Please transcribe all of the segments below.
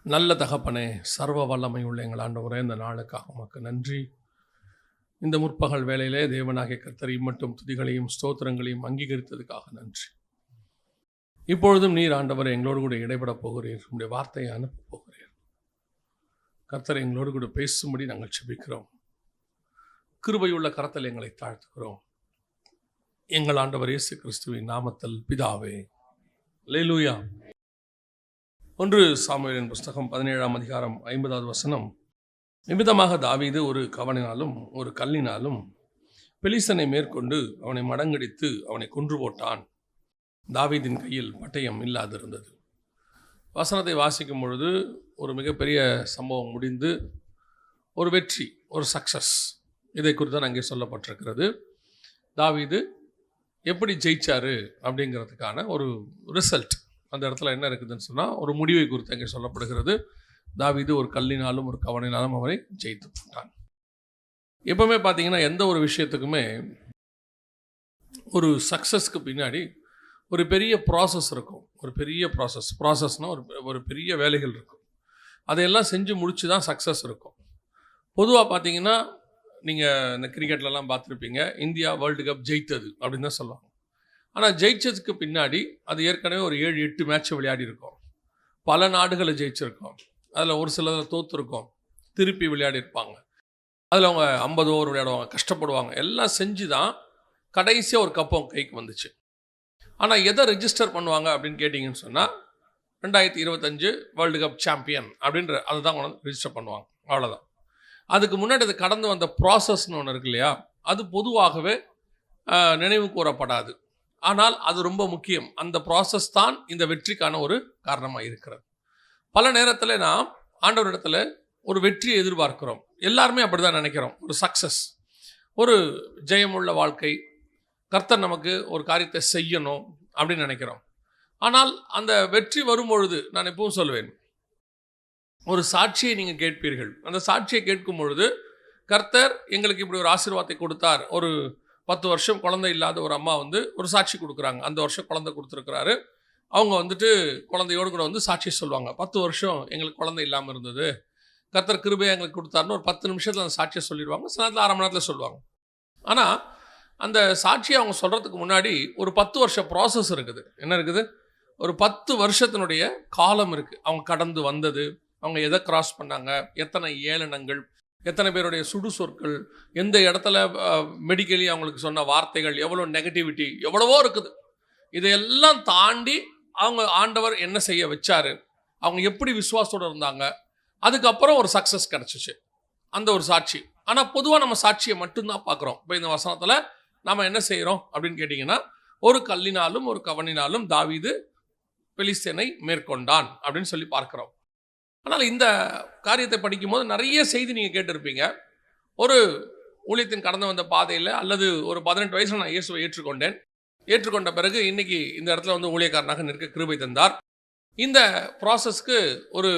நல்ல தகப்பனே, சர்வ வல்லமை உள்ள எங்கள் ஆண்டவரே, இந்த நாளுக்காக உமக்கு நன்றி. இந்த முற்பகல் வேளையிலே தேவனாகிய கர்த்தர் இம்மட்டும் துதிகளையும் ஸ்தோத்திரங்களையும் அங்கீகரித்ததுக்காக நன்றி. இப்பொழுதும் நீர் ஆண்டவரை எங்களோடு கூட இடைபெடப் போகிறீர், உங்களுடைய வார்த்தையை அனுப்பப் போகிறீர். கர்த்தர் எங்களோடு கூட பேசும்படி நாங்கள் செபிக்கிறோம். கிருபையுள்ள கரத்தில் எங்களை தாழ்த்துகிறோம். எங்கள் ஆண்டவர் இயேசு கிறிஸ்துவின் நாமத்தில் பிதாவே, அல்லேலூயா. 1 சாமுவேலின் புஸ்தகம் 17ஆம் அதிகாரம் 50வது வசனம். நிமித்தமாக தாவீது ஒரு கவனினாலும் ஒரு கல்லினாலும் பெலிஸ்தனை மேற்கொண்டு அவனை மடங்கடித்து அவனை கொன்று போட்டான். தாவீதின் கையில் பட்டயம் இல்லாதிருந்தது. வசனத்தை வாசிக்கும் பொழுது ஒரு மிகப்பெரிய சம்பவம் முடிந்து ஒரு வெற்றி, ஒரு சக்சஸ், இதை குறித்து அங்கே சொல்லப்பட்டிருக்கிறது. தாவீது எப்படி ஜெயிச்சாரு அப்படிங்கிறதுக்கான ஒரு ரிசல்ட் அந்த இடத்துல என்ன இருக்குதுன்னு சொன்னால், ஒரு முடிவை குறித்து அங்கே சொல்லப்படுகிறது. தாவீது ஒரு கல்லினாலும் ஒரு கவனினாலும் அவரை ஜெயித்து போட்டான். எப்பவுமே பார்த்தீங்கன்னா எந்த ஒரு விஷயத்துக்குமே ஒரு சக்ஸஸ்க்கு பின்னாடி ஒரு பெரிய ப்ராசஸ் இருக்கும். ஒரு பெரிய ப்ராசஸ்னால் ஒரு பெரிய வேலைகள் இருக்கும். அதையெல்லாம் செஞ்சு முடிச்சு தான் சக்ஸஸ் இருக்கும். பொதுவாக பார்த்தீங்கன்னா நீங்கள் இந்த கிரிக்கெட்லலாம் பார்த்துருப்பீங்க, இந்தியா வேர்ல்டு கப் ஜெயித்தது அப்படின்னு தான் சொல்லுவாங்க. ஆனால் ஜெயிச்சதுக்கு பின்னாடி அது ஏற்கனவே ஒரு 7-8 மேட்ச் விளையாடி இருக்கோம். பல நாடுகளை ஜெயிச்சிருக்கோம். அதில் ஒரு சிலதில் தோற்றுருக்கோம், திருப்பி விளையாடி இருப்பாங்க. அதில் அவங்க 50 ஓவர் விளையாடுவாங்க, கஷ்டப்படுவாங்க, எல்லாம் செஞ்சு தான் கடைசியாக ஒரு கப்பு அவங்க கைக்கு வந்துச்சு. ஆனால் எதை ரெஜிஸ்டர் பண்ணுவாங்க அப்படின்னு கேட்டிங்கன்னு சொன்னால், 2025 வேர்ல்டு கப் சாம்பியன் அப்படின்ற அதை தான் கொண்டு ரெஜிஸ்டர் பண்ணுவாங்க. அவ்வளோதான். அதுக்கு முன்னாடி அது கடந்து வந்த ப்ராசஸ்ன்னு ஒன்று இருக்கு இல்லையா, அது பொதுவாகவே நினைவு கூறப்படாது. ஆனால் அது ரொம்ப முக்கியம். அந்த ப்ராசஸ் தான் இந்த வெற்றிக்கான ஒரு காரணமாக இருக்கிறது. பல நேரத்தில் நாம் ஆண்டவரிடத்தில் ஒரு வெற்றியை எதிர்பார்க்கிறோம். எல்லாருமே அப்படி தான் நினைக்கிறோம். ஒரு சக்ஸஸ், ஒரு ஜெயமுள்ள வாழ்க்கை, கர்த்தர் நமக்கு ஒரு காரியத்தை செய்யணும் அப்படின்னு நினைக்கிறோம். ஆனால் அந்த வெற்றி வரும்பொழுது நான் எப்பவும் சொல்வேன், ஒரு சாட்சியை நீங்கள் கேட்பீர்கள். அந்த சாட்சியை கேட்கும் பொழுது, கர்த்தர் எங்களுக்கு இப்படி ஒரு ஆசீர்வாதத்தை கொடுத்தார். ஒரு 10 வருஷம் குழந்தை இல்லாத ஒரு அம்மா ஒரு சாட்சி கொடுக்குறாங்க. அந்த வருஷம் குழந்தை கொடுத்துருக்குறாரு. அவங்க குழந்தையோடு கூட சாட்சி சொல்லுவாங்க. 10 வருஷம் எங்களுக்கு குழந்தை இல்லாமல் இருந்தது, கர்த்தர் கிருபையை எங்களுக்கு கொடுத்தாருன்னு ஒரு 10 நிமிஷத்தில் அந்த சாட்சியை சொல்லிடுவாங்க. சில நேரத்தில் 1/2 மணி நேரத்தில் சொல்லுவாங்க. ஆனால் அந்த சாட்சியை அவங்க சொல்கிறதுக்கு முன்னாடி ஒரு 10 வருஷ ப்ராசஸ் இருக்குது. என்ன இருக்குது? ஒரு 10 வருஷத்தினுடைய காலம் இருக்குது. அவங்க கடந்து வந்தது, அவங்க எதை கிராஸ் பண்ணாங்க, எத்தனை ஏளனங்கள், எத்தனை பேருடைய சுடு சொற்கள், எந்த இடத்துல மெடிக்கலி அவங்களுக்கு சொன்ன வார்த்தைகள், எவ்வளோ நெகட்டிவிட்டி, எவ்வளவோ இருக்குது. இதையெல்லாம் தாண்டி அவங்க ஆண்டவர் என்ன செய்ய வச்சாரு, அவங்க எப்படி விசுவாசத்தோடு இருந்தாங்க, அதுக்கப்புறம் ஒரு சக்ஸஸ் கிடச்சிச்சு, அந்த ஒரு சாட்சி. ஆனால் பொதுவாக நம்ம சாட்சியை மட்டும்தான் பார்க்குறோம். இப்போ இந்த வசனத்தில் நாம் என்ன செய்கிறோம் அப்படின்னு கேட்டிங்கன்னா, ஒரு கல்லினாலும் ஒரு கவனினாலும் தாவீது பெலிஸ்தனை மேற்கொண்டான் அப்படின்னு சொல்லி பார்க்குறோம். ஆனால் இந்த காரியத்தை படிக்கும்போது நிறைய செய்தி நீங்கள் கேட்டிருப்பீங்க. ஒரு ஊழியத்தின் கடந்து வந்த பாதையில், அல்லது ஒரு 18 வயசில் நான் இயேசுவை ஏற்றுக்கொண்ட பிறகு இன்னைக்கு இந்த இடத்துல ஊழியக்காரனாக நிற்க கிருபை தந்தார். இந்த ப்ராசஸ்க்கு ஒரு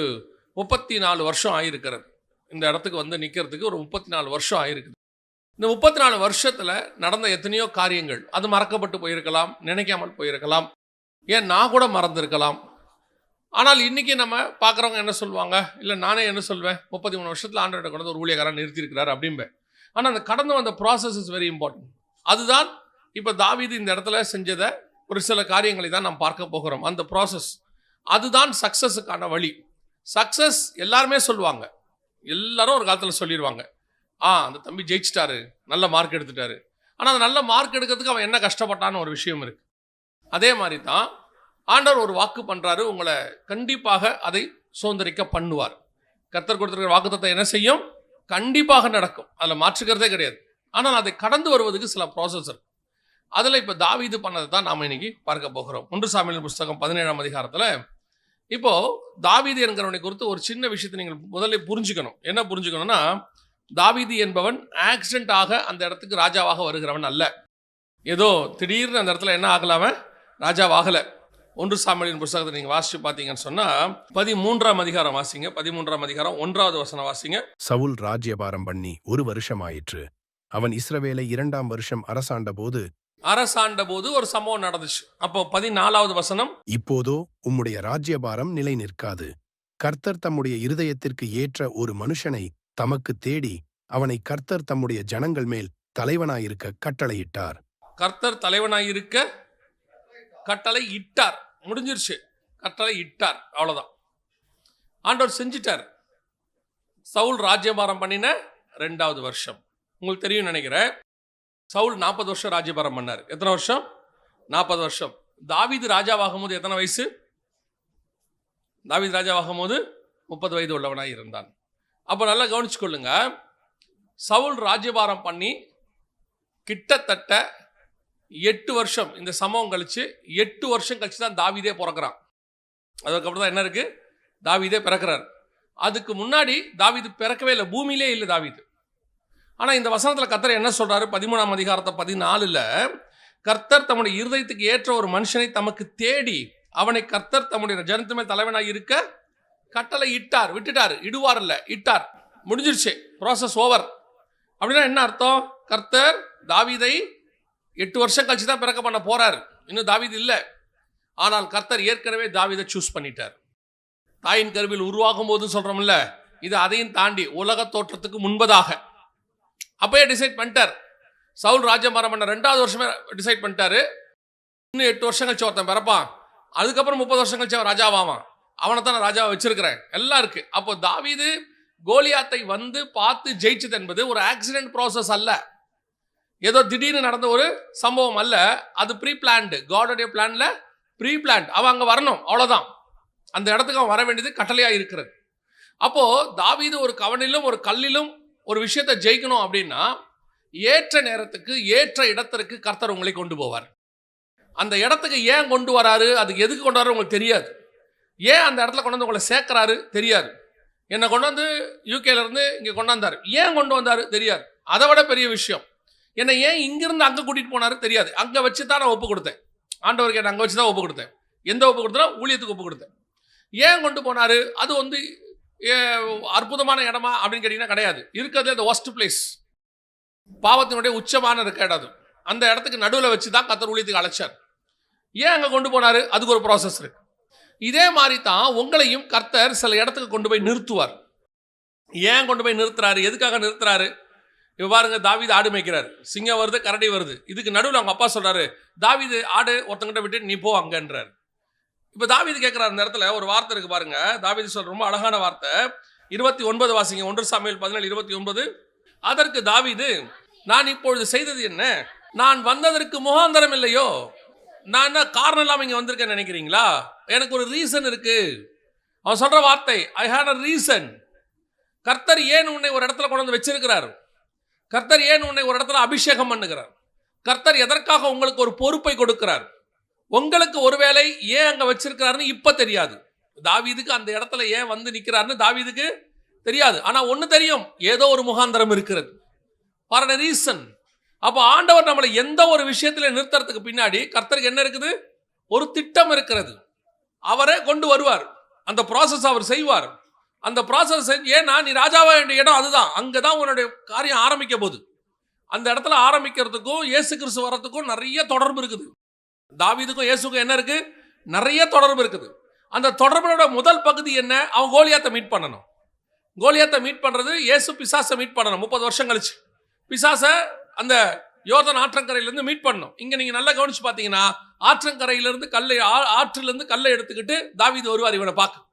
34 வருஷம் ஆகிருக்கிறது. இந்த இடத்துக்கு நிற்கிறதுக்கு ஒரு 34 வருஷம் ஆகிருக்குது. இந்த 34 வருஷத்தில் நடந்த எத்தனையோ காரியங்கள், அது மறக்கப்பட்டு போயிருக்கலாம், நினைக்காமல் போயிருக்கலாம், ஏன் நான் கூட மறந்துருக்கலாம். ஆனால் இன்றைக்கி நம்ம பார்க்குறவங்க என்ன சொல்லுவாங்க, இல்லை நானே என்ன சொல்வேன், 33 வருஷத்தில் ஆண்டவர்கிட்ட கொண்டு ஒரு ஊழியக்காரன் நிறுத்தியிருக்கிறார் அப்படின்பேன். ஆனால் அந்த கடந்து வந்த ப்ராசஸ் இஸ் வெரி இம்பார்ட்டன்ட். அதுதான் இப்போ தாவீது இந்த இடத்துல செஞ்சதை ஒரு சில காரியங்களை தான் நாம் பார்க்க போகிறோம். அந்த ப்ராசஸ் அதுதான் சக்ஸஸுக்கான வழி. சக்ஸஸ் எல்லாருமே சொல்லுவாங்க, எல்லாரும் ஒரு காலத்தில் சொல்லிடுவாங்க, அந்த தம்பி ஜெயிச்சிட்டாரு, நல்ல மார்க் எடுத்துட்டாரு. ஆனால் அந்த நல்ல மார்க் எடுக்கிறதுக்கு அவன் என்ன கஷ்டப்பட்டான்னு ஒரு விஷயம் இருக்குது. அதே மாதிரி தான் ஆண்டவர் ஒரு வாக்கு பண்ணுறாரு, உங்களை கண்டிப்பாக அதை சுதந்திரிக்க பண்ணுவார். கர்த்தர் கொடுத்துருக்கிற வாக்குத்தத்தம் என்ன செய்யும்? கண்டிப்பாக நடக்கும், அதில் மாற்றுக்கிறதே கிடையாது. ஆனால் அதை கடந்து வருவதுக்கு சில ப்ராசஸ் இருக்கு. அதில் இப்போ தாவீது பண்ணதை தான் நாம் இன்னைக்கு பார்க்க போகிறோம். 1 சாமுவேல் புஸ்தகம் 17ஆம் அதிகாரத்தில் இப்போது தாவீது என்கிறவனை குறித்து ஒரு சின்ன விஷயத்தை நீங்கள் முதல்ல புரிஞ்சுக்கணும். என்ன புரிஞ்சுக்கணும்னா, தாவீது என்பவன் ஆக்சிடென்ட் ஆக அந்த இடத்துக்கு ராஜாவாக வருகிறவன் அல்ல. ஏதோ திடீர்னு அந்த இடத்துல என்ன ஆகலாம ராஜாவாகலை. 1 சாமுவேலின் புஸ்தகத்தை நீங்கள் வாசித்து பார்த்தீங்கன்னு சொன்னால் 13ஆம் அதிகாரம் வாசிங்க. 13ஆம் அதிகாரம் 1வது வசனம் வாசிங்க. சவுல் ராஜ்யபாரம் பண்ணி 1 வருஷம் ஆயிற்று. அவன் இஸ்ரவேலை 2ஆம் வருஷம் அரசாண்ட போது ஒரு சம்பவம் நடந்துச்சு. அப்போ 14வது வசனம், இப்போதோ உம்முடைய ராஜ்யபாரம் நிலை நிற்காது, கர்த்தர் தம்முடைய இருதயத்திற்கு ஏற்ற ஒரு மனுஷனை தமக்கு தேடி அவனை கர்த்தர் தம்முடைய ஜனங்கள் மேல் தலைவனாயிருக்க கட்டளையிட்டார். கர்த்தர் தலைவனாயிருக்க கட்டளை இட்டார். முடிஞ்சிருச்சு. கட்டளை இட்டார், அவ்வளவுதான். ஆண்டவர் செஞ்சிட்டார். சவுல் ராஜ்யபாரம் பண்ணின 2வது வருஷம். உங்களுக்கு தெரியும் நினைக்கிறேன். சவுல் 40 வருஷம் ராஜ்யபாரம் பண்ணார். எத்தனை வருஷம்? 40 வருஷம். தாவீது ராஜாவாகும் போது எத்தனை வயசு? தாவீது ராஜாவாகும் போது 30 வயது உள்ளவனாய் இருந்தான். அப்போ நல்லா கவனிச்சுக்கொள்ளுங்க. சவுல் ராஜ்யபாரம் பண்ணி கிட்டத்தட்ட 8 வருஷம், இந்த சம்பவம் கழிச்சு 8 வருஷம் கழிச்சு தான் தாவீதே பிறக்கிறான். அதுக்கப்புறம் தான் என்ன இருக்கு? தாவீதே பிறக்கிறார். அதுக்கு முன்னாடி தாவீது பிறக்கவே இல்லை, பூமியிலே இல்லை தாவீது. ஆனால் இந்த வசனத்தில் கர்த்தர் என்ன சொல்றாரு? 13ஆம் அதிகாரத்தை 14ல் கர்த்தர் தம்முடைய இருதயத்துக்கு ஏற்ற ஒரு மனுஷனை தமக்கு தேடி அவனை கர்த்தர் தம்முடைய ஜனத்து மேல் தலைவனாக இருக்க கட்டளை இட்டார். விட்டுட்டார், இடுவார் இல்லை, இட்டார். முடிஞ்சிருச்சு, ப்ராசஸ் ஓவர். அப்படின்னா என்ன அர்த்தம்? கர்த்தர் தாவீதை 8 வருஷம் கழிச்சு தான் பிறக்க பண்ண போறார். இன்னும் தாவீது இல்லை. ஆனால் கர்த்தர் ஏற்கனவே தாவீதை சூஸ் பண்ணிட்டார். தாயின் கருவில் உருவாகும் போது சொல்றோம்ல, இது அதையும் தாண்டி உலக தோற்றத்துக்கு முன்பதாக அப்பயே டிசைட் பண்ணிட்டார். சவுல் ராஜ்யபாரம் பண்ண 2வது வருஷமே டிசைட் பண்ணிட்டாரு. இன்னும் 8 வருஷம் கழிச்சு ஒருத்தன் பிறப்பான், அதுக்கப்புறம் 30 வருஷம் கழிச்சு அவன் ராஜாவான், அவனை தான் நான் ராஜாவை வச்சிருக்கிறேன், எல்லாம் இருக்கு. அப்போ தாவீது கோலியாத்தை வந்து பார்த்து ஜெயிச்சது என்பது ஒரு ஆக்சிடென்ட் ப்ராசஸ் அல்ல, ஏதோ திடீர்னு நடந்த ஒரு சம்பவம் அல்ல. அது ப்ரீ பிளான்டு, காடோடைய பிளான்ல ப்ரீ பிளான்ட். அவன் அங்கே வரணும், அவ்வளோதான். அந்த இடத்துக்கு அவன் வர வேண்டியது கட்டளையாக இருக்கிறது. அப்போ தாவீது ஒரு கவனிலும் ஒரு கல்லிலும் ஒரு விஷயத்தை ஜெயிக்கணும் அப்படின்னா ஏற்ற நேரத்துக்கு ஏற்ற இடத்திற்கு கர்த்தர் உங்களை கொண்டு போவார். அந்த இடத்துக்கு ஏன் கொண்டு வராரு, அதுக்கு எதுக்கு கொண்டு வராரு உங்களுக்கு தெரியாது. ஏன் அந்த இடத்துல கொண்டு வந்து உங்களை சேர்க்கிறாரு தெரியாது. என்னை கொண்டு வந்து யூகேல இருந்து இங்கே கொண்டாந்தாரு, ஏன் கொண்டு வந்தாரு தெரியாது. அதை விட பெரிய விஷயம், என்னை ஏன் இங்கிருந்து அங்கே கூட்டிட்டு போனாரு தெரியாது. அங்கே வச்சு தான் நான் ஒப்பு கொடுத்தேன். ஆண்டவருக்கு என்ன அங்கே வச்சு தான் ஒப்பு கொடுத்தேன். எந்த ஒப்பு கொடுத்தா? ஊழியத்துக்கு ஒப்பு கொடுத்தேன். ஏன் கொண்டு போனாரு? அது வந்து அற்புதமான இடமா அப்படின்னு கேட்டீங்கன்னா கிடையாது. இருக்கிறதுல இந்த ஒஸ்ட் பிளேஸ், பாவத்தினுடைய உச்சமான இருக்க இடம். அந்த இடத்துக்கு நடுவில் வச்சு தான் கர்த்தர் ஊழியத்துக்கு அழைச்சார். ஏன் அங்கே கொண்டு போனாரு? அதுக்கு ஒரு ப்ராசஸ் இருக்கு. இதே மாதிரி தான் உங்களையும் கர்த்தர் சில இடத்துக்கு கொண்டு போய் நிறுத்துவார். ஏன் கொண்டு போய் நிறுத்துறாரு, எதுக்காக நிறுத்துறாரு? இப்போ பாருங்க, தாவீது ஆடு மேய்க்கிறாரு, சிங்கம் வருது, கரடி வருது. இதுக்கு நடுவில் அவங்க அப்பா சொல்றாரு, தாவீது ஆடு ஒருத்தங்கிட்ட விட்டு நீ போ அங்கன்றாரு. இப்போ தாவீது கேட்கிறார். அந்த இடத்துல ஒரு வார்த்தை இருக்கு பாருங்க. தாவீது சொல்ற ரொம்ப அழகான வார்த்தை. 29 வாசிங்க. 1 சாமுவேல் 17:29. அதற்கு தாவீது, நான் இப்பொழுது செய்தது என்ன? நான் வந்ததற்கு முகாந்தரம் இல்லையோ? நான் என்ன காரணம் இல்லாம இங்க வந்திருக்கேன்னு நினைக்கிறீங்களா? எனக்கு ஒரு ரீசன் இருக்கு. அவன் சொல்ற வார்த்தை, ஐ ஹேட் அ ரீசன். கர்த்தர் ஏன் உன்னை ஒரு இடத்துல கொண்டு வந்து வச்சிருக்கிறார்? கர்த்தர் ஏன் உன்னை ஒரு இடத்துல அபிஷேகம் பண்ணுகிறார்? கர்த்தர் எதற்காக உங்களுக்கு ஒரு பொறுப்பை கொடுக்கிறார்? உங்களுக்கு ஒருவேளை ஏன் அங்க வச்சிருக்கிறாருன்னு இப்ப தெரியாது. தாவீதுக்கு அந்த இடத்துல ஏன் வந்து நிக்கிறாருன்னு தாவீதுக்கு தெரியாது. ஆனா ஒண்ணு தெரியும், ஏதோ ஒரு முகாந்தரம் இருக்கிறது, ஃபார் a ரீசன். அப்போ ஆண்டவர் நம்மளை எந்த ஒரு விஷயத்துல நிறுத்துறதுக்கு பின்னாடி கர்த்தருக்கு என்ன இருக்குது? ஒரு திட்டம் இருக்கிறது. அவரே கொண்டு வருவார். அந்த ப்ராசஸ் அவர் செய்வார். அந்த ப்ராசஸ் ஏன்னா நீ ராஜாவா வேண்டிய இடம் அதுதான். அங்கதான் உன்னுடைய காரியம் ஆரம்பிக்க போகுது. அந்த இடத்துல ஆரம்பிக்கிறதுக்கும் இயேசு கிறிஸ்து வர்றதுக்கும் நிறைய தொடர்பு இருக்குது. தாவீதுக்கும் இயேசுக்கும் என்ன இருக்கு? நிறைய தொடர்பு இருக்குது. அந்த தொடர்போட முதல் பகுதி என்ன? அவன் கோலியாத்தை மீட் பண்ணணும். கோலியாத்தை மீட் பண்றது இயேசு பிசாசை மீட் பண்ணணும். 30 வருஷம் கழிச்சு பிசாசை அந்த யோர்தான் ஆற்றங்கரையிலிருந்து மீட் பண்ணணும். இங்க நீங்க நல்லா கவனிச்சு பாத்தீங்கன்னா ஆற்றங்கரையிலிருந்து ஆற்றிலிருந்து கல்லை எடுத்துக்கிட்டு தாவீது வருவார் இவனை பார்க்க.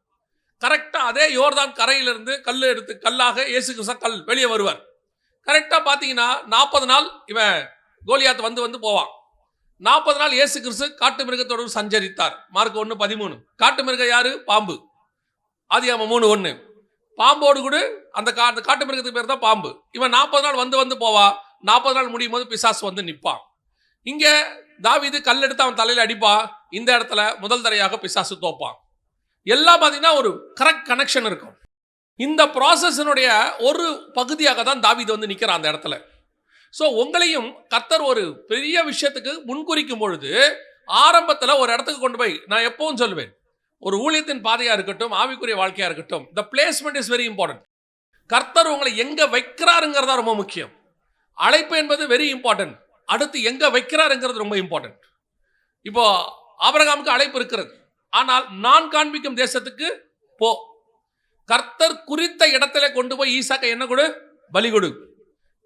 கரெக்டா அதே யோர்தான் கரையிலிருந்து கல் எடுத்து கல்லாக இயேசு கிறிஸ்து கல் வெளியே வருவார். கரெக்டா பாத்தீங்கன்னா 40 நாள் இவன் கோலியாத் வந்து போவான். 40 நாள் இயேசு கிறிஸ்து காட்டு மிருகத்தோடு சஞ்சரித்தார். மார்க் 1:13. காட்டு மிருகம் யாரு? பாம்பு. ஆதியாகமம் 3:1. பாம்போடு கூட அந்த காட்டு மிருகத்துக்கு பேர் தான் பாம்பு. இவன் 40 நாள் வந்து போவா. 40 நாள் முடியும் போது பிசாசு வந்து நிற்பான். இங்க தாவீது கல் எடுத்து அவன் தலையில அடிப்பான். இந்த இடத்துல முதல் தரையாக பிசாசு தோப்பான். எல்லாம் பார்த்தீங்கன்னா ஒரு கரெக்ட் கனெக்ஷன் இருக்கும். இந்த ப்ராசஸினுடைய ஒரு பகுதியாக தான் தாவீது வந்து நிற்கிறான் அந்த இடத்துல. ஸோ உங்களையும் கர்த்தர் ஒரு பெரிய விஷயத்துக்கு முன்குறிக்கும் பொழுது ஆரம்பத்தில் ஒரு இடத்துக்கு கொண்டு போய், நான் எப்பவும் சொல்லுவேன், ஒரு ஊழியத்தின் பாதையாக இருக்கட்டும், ஆவிக்குரிய வாழ்க்கையாக இருக்கட்டும், த பிளேஸ்மெண்ட் இஸ் வெரி இம்பார்ட்டன்ட். கர்த்தர் உங்களை எங்கே வைக்கிறாருங்கிறதா ரொம்ப முக்கியம். அழைப்பு என்பது வெரி இம்பார்ட்டன்ட். அடுத்து எங்கே வைக்கிறாருங்கிறது ரொம்ப இம்பார்ட்டன்ட். இப்போ ஆபிரகாமுக்கு அழைப்பு இருக்கிறது, ஆனால் நான் காண்பிக்கும் தேசத்துக்கு போ. கர்த்தர் குறித்த இடத்துல கொண்டு போய் ஈசாக்கை என்ன கொடு? பலி கொடு.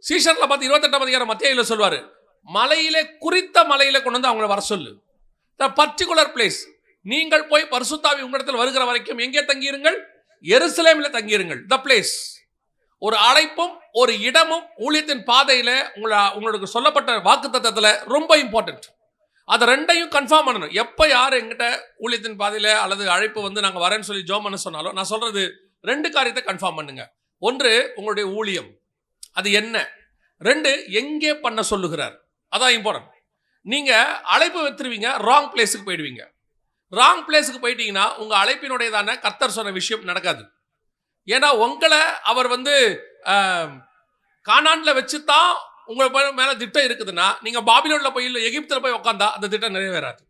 சீஷர்ல பார்த்து 28ஆம் அதிகாரம் மத்தேயுல சொல்வாரு, மலையிலே குறித்த மலையில கொண்டு வந்து அவங்கள வர சொல்லு. Particular place. நீங்கள் போய் பரிசுத்தாவி உங்களிடத்தில் வருகிற வரைக்கும் எங்கே தங்கியிருங்கள்? எருசலேமில் தங்கியிருங்கள். The place. ஒரு அழைப்பும் ஒரு இடமும் ஊழியத்தின் பாதையில உங்களுக்கு சொல்லப்பட்ட வாக்குத்தத்தத்தில் ரொம்ப இம்பார்ட்டன்ட். அதை ரெண்டையும் கன்ஃபார்ம் பண்ணணும். எப்போ யார் எங்கிட்ட ஊழியத்தின் பாதையில அல்லது அழைப்பு வந்து நாங்கள் வரேன்னு சொல்லி ஜோம் பண்ண சொன்னாலும் நான் சொல்றது 2 காரியத்தை கன்ஃபார்ம் பண்ணுங்க. ஒன்று, உங்களுடைய ஊழியம் அது என்ன. 2, எங்கே பண்ண சொல்லுகிறார். அதான் இம்பார்ட்டன்ட். நீங்க அழைப்பு வைத்திருவீங்க, ராங் பிளேஸுக்கு போயிடுவீங்க. ராங் பிளேஸுக்கு போயிட்டீங்கன்னா உங்க அழைப்பினுடையதான கர்த்தர் சொன்ன விஷயம் நடக்காது. ஏன்னா உங்களை அவர் வந்து கானான்ல வச்சுதான் உங்க மேல திட்டம் இருக்குதுன்னா நீங்க பாபிலோன்ல போய் இல்லை எகிப்துல போய் உட்காந்தா அந்த திட்டம் நிறைவேறாது.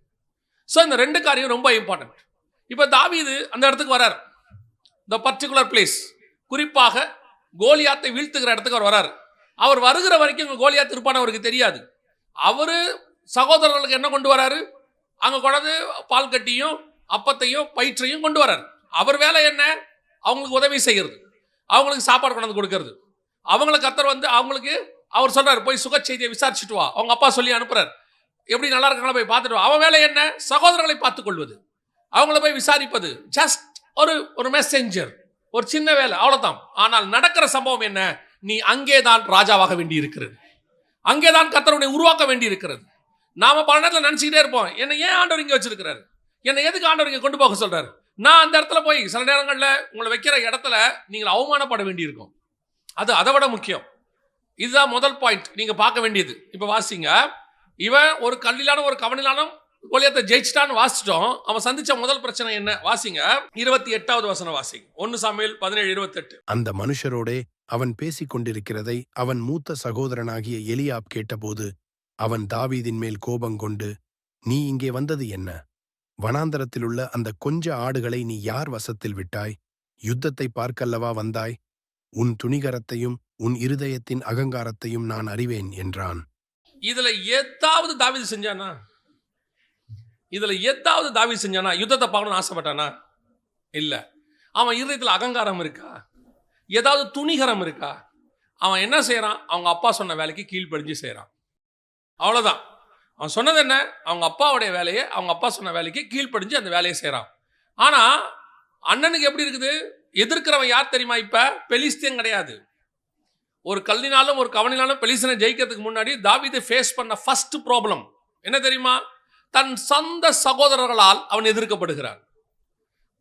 ஸோ இந்த 2 காரியம் ரொம்ப இம்பார்ட்டன்ட். இப்போ தாவீது அந்த இடத்துக்கு வரார். The particular place. குறிப்பாக கோலியாத்தை வீழ்த்துகிற இடத்துக்கு அவர் வரார். அவர் வருகிற வரைக்கும் கோலியாத் இருப்பான்னு அவருக்கு தெரியாது. அவரு சகோதரர்களுக்கு என்ன கொண்டு வராரு? அங்க கொண்டாந்து பால் கட்டியும் அப்பத்தையும் பயிற்றையும் கொண்டு வராரு. அவர் வேலை என்ன? அவங்களுக்கு உதவி செய்கிறது, அவங்களுக்கு சாப்பாடு கொண்டாந்து கொடுக்கறது. அவங்கள கர்த்தர் வந்து அவங்களுக்கு அவர் சொல்றாரு, போய் சுக செய்தியை விசாரிச்சுட்டு வா. அவங்க அப்பா சொல்லி அனுப்புறாரு, எப்படி நல்லா இருக்காங்களா போய் பார்த்துட்டு வா. அவன் வேலை என்ன? சகோதரர்களை பார்த்துக் கொள்வது, அவங்கள போய் விசாரிப்பது. ஜஸ்ட் ஒரு மெசேஞ்சர், ஒரு சின்ன வேலை, அவ்வளவுதான். ஆனால் நடக்கிற சம்பவம் என்ன? நீ அங்கேதான் ராஜாவாக வேண்டி இருக்கிறது, அங்கேதான் கர்த்தருடைய உருவாக்க வேண்டி இருக்கிறது. நாம பல நேரத்தில் நினைச்சுக்கிட்டே இருப்போம், என்னை ஏன் ஆண்டவர் இங்கே வச்சிருக்கிறாரு, என்னை எதுக்கு ஆண்டவர் இங்கே கொண்டு போக சொல்றாரு. நான் அந்த இடத்துல போய் சில நேரங்களில் உங்களை வைக்கிற இடத்துல நீங்கள் அவமானப்பட வேண்டியிருக்கும். அது அதை விட முக்கியம். இதுதான் முதல் பாயிண்ட் நீங்க பார்க்க வேண்டியது. இப்ப வாசிங்க, இவன் ஒரு கல்லிலான ஒரு கவனிலான கோலியாத்தை ஜெயிச்சிட்டான்னு வாசிச்சிட்டோம். அவன் சந்திச்ச முதல் பிரச்சனை என்ன? வாசிங்க 28வது வசனம் வாசிங்க. 1 சாமுவேல் 17:28. அந்த மனுஷரோடே அவன் பேசிக் கொண்டிருக்கிறதை அவன் மூத்த சகோதரனாகிய எலியாப் கேட்டபோது அவன் தாவீதின் மேல் கோபங்கொண்டு, நீ இங்கே வந்தது என்ன? வனாந்தரத்திலுள்ள அந்த கொஞ்ச ஆடுகளை நீ யார் வசத்தில் விட்டாய்? யுத்தத்தை பார்க்கல்லவா வந்தாய்? உன் துணிகரத்தையும் உன் இருதயத்தின் அகங்காரத்தையும் நான் அறிவேன் என்றான். இதுல ஏதாவது தாவீது செஞ்சானா? யுத்தத்தை பார்க்கணும்னு ஆசைப்பட்டானா? இல்ல. அவன் இருதயத்தில் அகங்காரம் இருக்கா? ஏதாவது துணிகரம் இருக்கா? அவன் என்ன செய்யறான்? அவங்க அப்பா சொன்ன வேலைக்கு கீழ்ப்படிஞ்சு செய்யறான். அவ்வளவுதான். அவன் சொன்னது என்ன? அவங்க அப்பாவுடைய வேலையை, அவங்க அப்பா சொன்ன வேலைக்கு கீழ்ப்படிஞ்சு அந்த வேலையை செய்யறான். ஆனா அண்ணனுக்கு எப்படி இருக்குது? எதிர்க்கிறவன் யார் தெரியுமா? இப்ப பெலிஸ்தியன் கிடையாது. ஒரு கல்லினாலும் ஒரு கவனினாலும் பெலிஸ்தீனை ஜெயிக்கிறதுக்கு முன்னாடி தாவீது ஃபேஸ் பண்ண ஃபர்ஸ்ட் ப்ராப்ளம் என்ன தெரியுமா? தன் சொந்த சகோதரர்களால் அவன் எதிர்க்கப்படுகிறான்.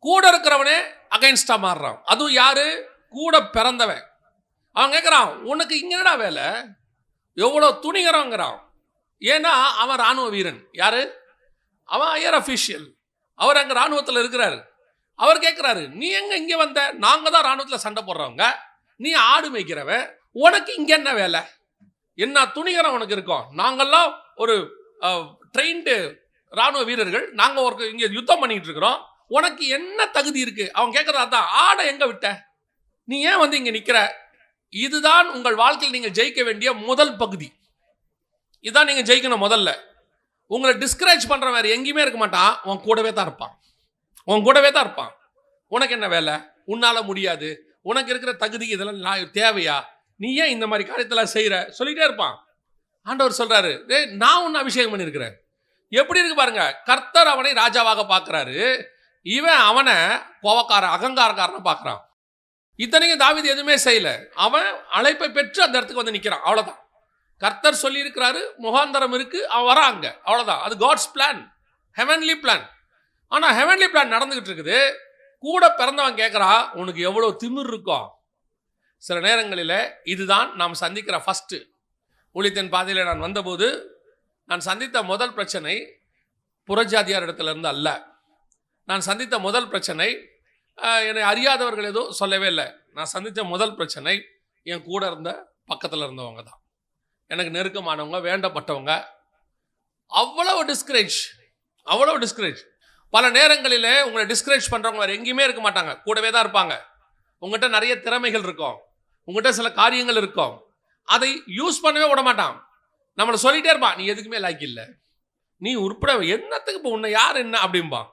கூட இருக்கிறவனே அகைன்ஸ்டா மாறுறான். அதுவும் யாரு? கூட பிறந்தவன். அவன் கேட்கிறான், உனக்கு இங்கடா வேலை? எவ்வளவு துணிகரங்கிறான். ஏன்னா அவன் ராணுவ வீரன். யாரு? அவன் ஹையர் அஃபீஷியல். அவர் அங்க ராணுவத்தில் இருக்கிறாரு. அவர் கேட்கிறாரு, நீ எங்க இங்க வந்த? நாங்க தான் ராணுவத்தில் சண்டை போடுறவங்க, நீ ஆடு மேய்க்கிறவன், உனக்கு இங்க என்ன வேலை? என்ன துணிகரம் உனக்கு இருக்கும்? நாங்கெல்லாம் ஒரு ட்ரெயின்டு ராணுவ வீரர்கள், நாங்க ஒரு இங்க யுத்தம் பண்ணிட்டு இருக்கிறோம், உனக்கு என்ன தகுதி இருக்கு? அவன் கேட்கறதா தான், ஆடை எங்க விட்ட? நீ ஏன் வந்து இங்க நிக்கிற? இதுதான் உங்கள் வாழ்க்கையில் நீங்கள் ஜெயிக்க வேண்டிய முதல் பகுதி. இதுதான் நீங்க ஜெயிக்கணும். முதல்ல உங்களை டிஸ்கரேஜ் பண்ற வேற எங்கேயுமே இருக்க மாட்டான். உன் கூடவே தான் இருப்பான். உனக்கு என்ன வேலை? உன்னால முடியாது, உனக்கு இருக்கிற தகுதி இதெல்லாம் தேவையா? நீ ஏன் இந்த மாதிரி காரியத்தெல்லாம் செய்யற? சொல்லிட்டே இருப்பான். ஆண்டவர் சொல்றாரு, நான் உன்னை அபிஷேகம் பண்ணியிருக்கிறேன். எப்படி இருக்கு பாருங்க. கர்த்தர் அவனை ராஜாவாக பார்க்கிறாரு. இவன் அவனை கோவக்கார அகங்காரக்காரனை பார்க்கறான். இத்தனைக்கும் தாவீது எதுவுமே செய்யல. அவன் அழைப்பை பெற்று அந்த இடத்துக்கு வந்து நிற்கிறான். அவ்வளவுதான். கர்த்தர் சொல்லி இருக்கிறாரு, முகாந்தரம் இருக்கு, அவன் வராங்க. அவ்வளவுதான். அது காட்ஸ் பிளான், ஹெவன்லி பிளான். ஆனா ஹெவன்லி பிளான் நடந்துகிட்டு இருக்குது. கூட பிறந்தவன் கேட்கறான், உனக்கு எவ்வளவு திமிர் இருக்கும்? சில நேரங்களில் இதுதான் நாம் சந்திக்கிற ஃபர்ஸ்ட். ஊழியத்தின் பாதையில் நான் வந்தபோது நான் சந்தித்த முதல் பிரச்சனை புறஜாதியார் இடத்துல இருந்து அல்ல. நான் சந்தித்த முதல் பிரச்சனை என்னை அறியாதவர்கள் எதுவும் சொல்லவே இல்லை. நான் சந்தித்த முதல் பிரச்சனை என் கூட இருந்த பக்கத்தில் இருந்தவங்க தான். எனக்கு நெருக்கமானவங்க, வேண்டப்பட்டவங்க. அவ்வளவு டிஸ்கரேஜ். பல நேரங்களில் உங்களை டிஸ்கரேஜ் பண்ணுறவங்க வேறு எங்கேயுமே இருக்க மாட்டாங்க, கூடவே தான் இருப்பாங்க. உங்கள்கிட்ட நிறைய திறமைகள் இருக்கும், உங்கள்கிட்ட சில காரியங்கள் இருக்கும், அதை யூஸ் பண்ணவே விட மாட்டான். நம்மளை சொல்லிட்டே இருப்பான், நீ எதுக்குமே லாய்க்கு இல்லை, நீ உருப்பட என்னத்துக்கு இப்போ உன்னை யார் என்ன அப்படிம்பான்.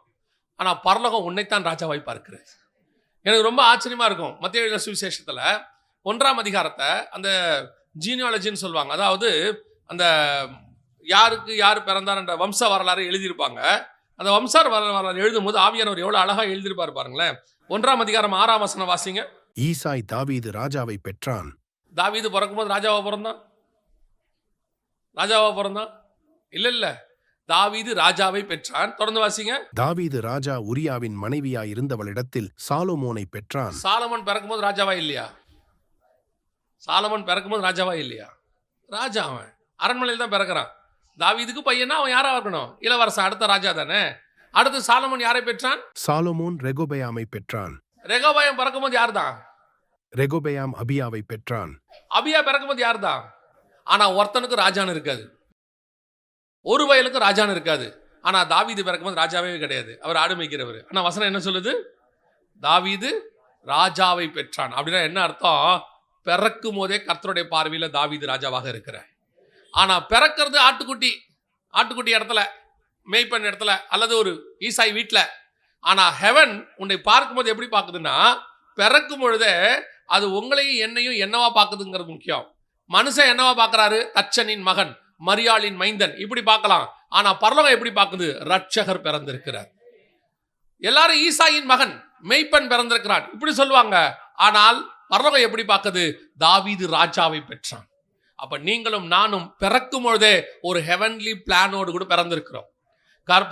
ஆனால் பரலோகம் உன்னைத்தான் ராஜாவாய் பார்க்கிறது. எனக்கு ரொம்ப ஆச்சரியமா இருக்கும். மத்தேயு எழுதின சுவிசேஷத்துல 1ஆம் அதிகாரத்தை அந்த ஜீனியாலஜின்னு சொல்லுவாங்க. அதாவது அந்த யாருக்கு யார் பிறந்தார் என்ற வம்ச வரலாறு எழுதியிருப்பாங்க. அந்த வம்ச வரலாறு எழுதும் போது ஆவியானவர் எவ்வளவு அழகா எழுதியிருப்பார் பாருங்களேன். 1ஆம் அதிகாரம் 6ஆம் வசனம் வாசிங்க. ஈசாய் தாவீது ராஜாவை பெற்றான். தாவீது பிறக்கும்போது ராஜாவா பிறந்தான்? ராஜாவா பிறந்தான்? இல்ல, தாவீது ராஜாவை பெற்றான். தொடர்ந்து வாசிங்க. தாவீது ராஜா உரியாவின் மனைவியாய் இருந்தவளிடத்தில் சாலமோனை பெற்றான். சாலமன் பிறக்கும்போது ராஜாவா இல்லையா? சாலமன் பிறக்கும்போது ராஜாவா இல்லையா? ராஜா. அவன் அரண்மனையில் தான் பிறக்கிறான். தாவீதுக்கு பையனா அவன் யாரா இருக்கணும்? இளவரசன், அடுத்த ராஜா தானே. அடுத்து சாலமன் யாரை பெற்றான்? சாலமோன் ரெகொபெயாமை பெற்றான். ரெகொபெயாம் பிறக்கும்போது யார் தான்? ரெகொபெயாம் அபியாவை பெற்றான். அபியா பிறக்கும்போது யார் தான்? ஆனா ஒருத்தனுக்கு ராஜான்னு இருக்காது, ஒரு வயலுக்கு ராஜான்னு இருக்காது. ஆனா தாவீது பிறக்கும்போது ராஜாவே கிடையாது, அவர் ஆடு மேய்க்கிறவர். ஆனா வசனம் என்ன சொல்லுது? தாவீது ராஜாவை பெற்றான். அப்படின்னா என்ன அர்த்தம்? பிறக்கும் போதே கர்த்தருடைய பார்வையில தாவீது ராஜாவாக இருக்கிறார். ஆனா பிறக்கிறது ஆட்டுக்குட்டி இடத்துல, மேய்ப்பன் இடத்துல, அல்லது ஒரு ஈசாய் வீட்டுல. ஆனா ஹெவன் உன்னை பார்க்கும்போது எப்படி பார்க்குதுன்னா, பிறக்கும் பொழுதே அது உங்களையும் என்னையும் என்னவா பார்க்குதுங்கிறது முக்கியம். மனுஷன் என்னவா பார்க்கறாரு? தச்சனின் மகன், மரியாளின் மைந்தன், இப்படி பார்க்கலாம். ஆனா பரலோகம் எப்படி பார்க்குது? ரட்சகர் பிறந்திருக்கிறார். எல்லாரும் ஈசாயின் மகன், மேய்ப்பன் பிறந்திருக்கிறான் இப்படி சொல்லுவாங்க. ஆனால் பரலோகம் எப்படி பார்க்குது? தாவீது ராஜாவை பெற்றான். அப்ப நீங்களும் நானும் பிறக்கும் பொழுதே ஒரு ஹெவன்லி பிளானோடு கூட பிறந்திருக்கிறோம்.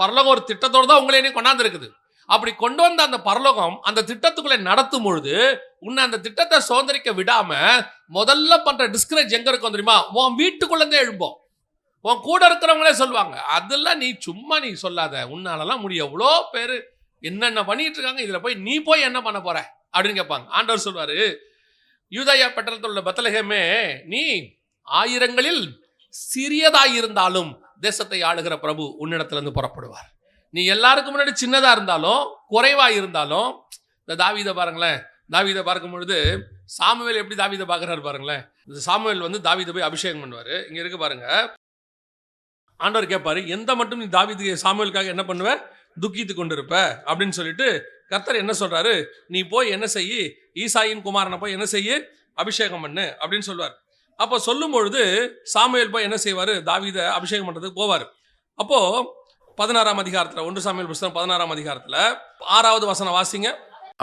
பரலோகம் ஒரு திட்டத்தோடு தான் உங்களை கொண்டாந்து இருக்குது. அப்படி கொண்டு வந்த அந்த பரலோகம் அந்த திட்டத்துக்குள்ளே நடத்தும் பொழுது உன்னை அந்த திட்டத்தை சுதந்திரிக்க விடாம முதல்ல பண்ற டிஸ்கரேஜ் எங்க இருக்கும் தெரியுமா? உன் வீட்டுக்குள்ளே எழும்போம். உன் கூட இருக்கிறவங்களே சொல்லுவாங்க, அதெல்லாம் நீ சும்மா நீ சொல்லாத, உன்னாலலாம் முடியும், எவ்வளோ பேர் என்னென்ன பண்ணிட்டு இருக்காங்க, இதுல நீ போய் என்ன பண்ண போற அப்படின்னு கேட்பாங்க. ஆண்டவர் சொல்வாரு, யூதேயா பட்டணத்தில் உள்ள பெத்லகேமே, நீ ஆயிரங்களில் சிறியதாயிருந்தாலும் தேசத்தை ஆளுகிற பிரபு உன்னிடத்திலிருந்து புறப்படுவார். நீ எல்லாருக்கும் முன்னாடி சின்னதா இருந்தாலும் குறைவா இருந்தாலும், இந்த தாவீதை பாருங்களேன். தாவீதை பார்க்கும் பொழுது சாமுவேல் எப்படி தாவீதை பார்க்கிறாரு பாருங்களேன். இந்த சாமுவேல் தாவீதை போய் அபிஷேகம் பண்ணுவாரு. இங்க இருக்கு பாருங்க. ஆண்டவர் கேட்பாரு, எந்த மட்டும் நீ தாவீது சாமுவேலுக்காக என்ன பண்ணுவ? துக்கித்து கொண்டிருப்ப அப்படின்னு சொல்லிட்டு கர்த்தர் என்ன சொல்றாரு? நீ போய் என்ன செய்யி, ஈசாயின் குமாரனை போய் என்ன செய்யி, அபிஷேகம் பண்ணு அப்படின்னு சொல்வார். அப்போ சொல்லும் பொழுது சாமுவேல் போய் என்ன செய்வாரு? தாவீதை அபிஷேகம் பண்றதுக்கு போவார். அப்போ 16ஆம் அதிகாரத்துல, 1 சாமுவேல் புத்தகம் 16ஆம் அதிகாரத்துல 6வது வசனம் வாசிங்க.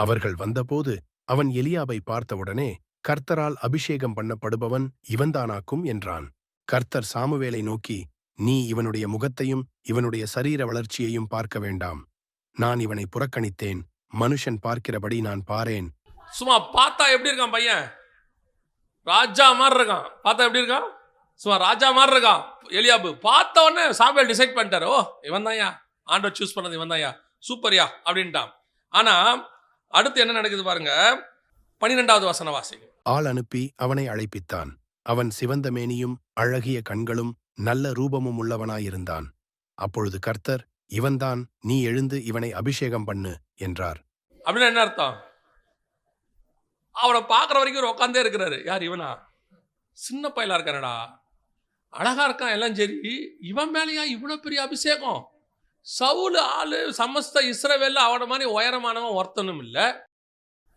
அவர்கள் வந்தபோது அவன் எலியாபை பார்த்தவுடனே, கர்த்தரால் அபிஷேகம் பண்ணப்படுபவன் இவன்தானாக்கும் என்றான். கர்த்தர் சாமுவேலை நோக்கி, நீ இவனுடைய முகத்தையும் இவனுடைய சரீர வளர்ச்சியையும் பார்க்க வேண்டாம். நான் இவனை புறக்கணித்தேன். மனுஷன் பார்க்கிறபடி நான் பாரேன். சும்மா பார்த்தா எப்படி இருக்கான் பையன்? ராஜா மாதிரி இருக்கான். பார்த்தா எப்படி இருக்கான்? சும்மா ராஜா மாதிரி இருக்கான். எலியாபு பார்த்த உடனே சாமுவேல் டிசைட் பண்ணிட்டாரு, ஓ இவன் தான்யா, ஆண்டவர் சூஸ் பண்ணது இவன் தான்யா, சூப்பர்யா அப்படின்ட்டான். ஆனா அடுத்து என்ன நடக்குது பாருங்க. 12வது வசனம் வாசிங்க. ஆள் அனுப்பி அவனை அழைப்பித்தான். அவன் சிவந்த மேனியும் அழகிய கண்களும் நல்ல ரூபமும் உள்ளவனாயிருந்தான். அப்பொழுது கர்த்தர், இவன்தான், நீ எழுந்து இவனை அபிஷேகம் பண்ணு என்றார். அப்படின்னா என்ன அர்த்தம்? அவனை பார்க்குற வரைக்கும் உட்காந்தே இருக்கிறாரு. யார்? இவனா? சின்ன பையலா இருக்கானடா, அழகா இருக்கான், எல்லாம் சரி. இவன் மேலேயா இவ்வளவு பெரிய அபிஷேகம்? சவுல் ஆளு சமஸ்த இஸ்ரவேல்ல அவன மாதிரி உயரமானவன் ஒருத்தனும் இல்லை.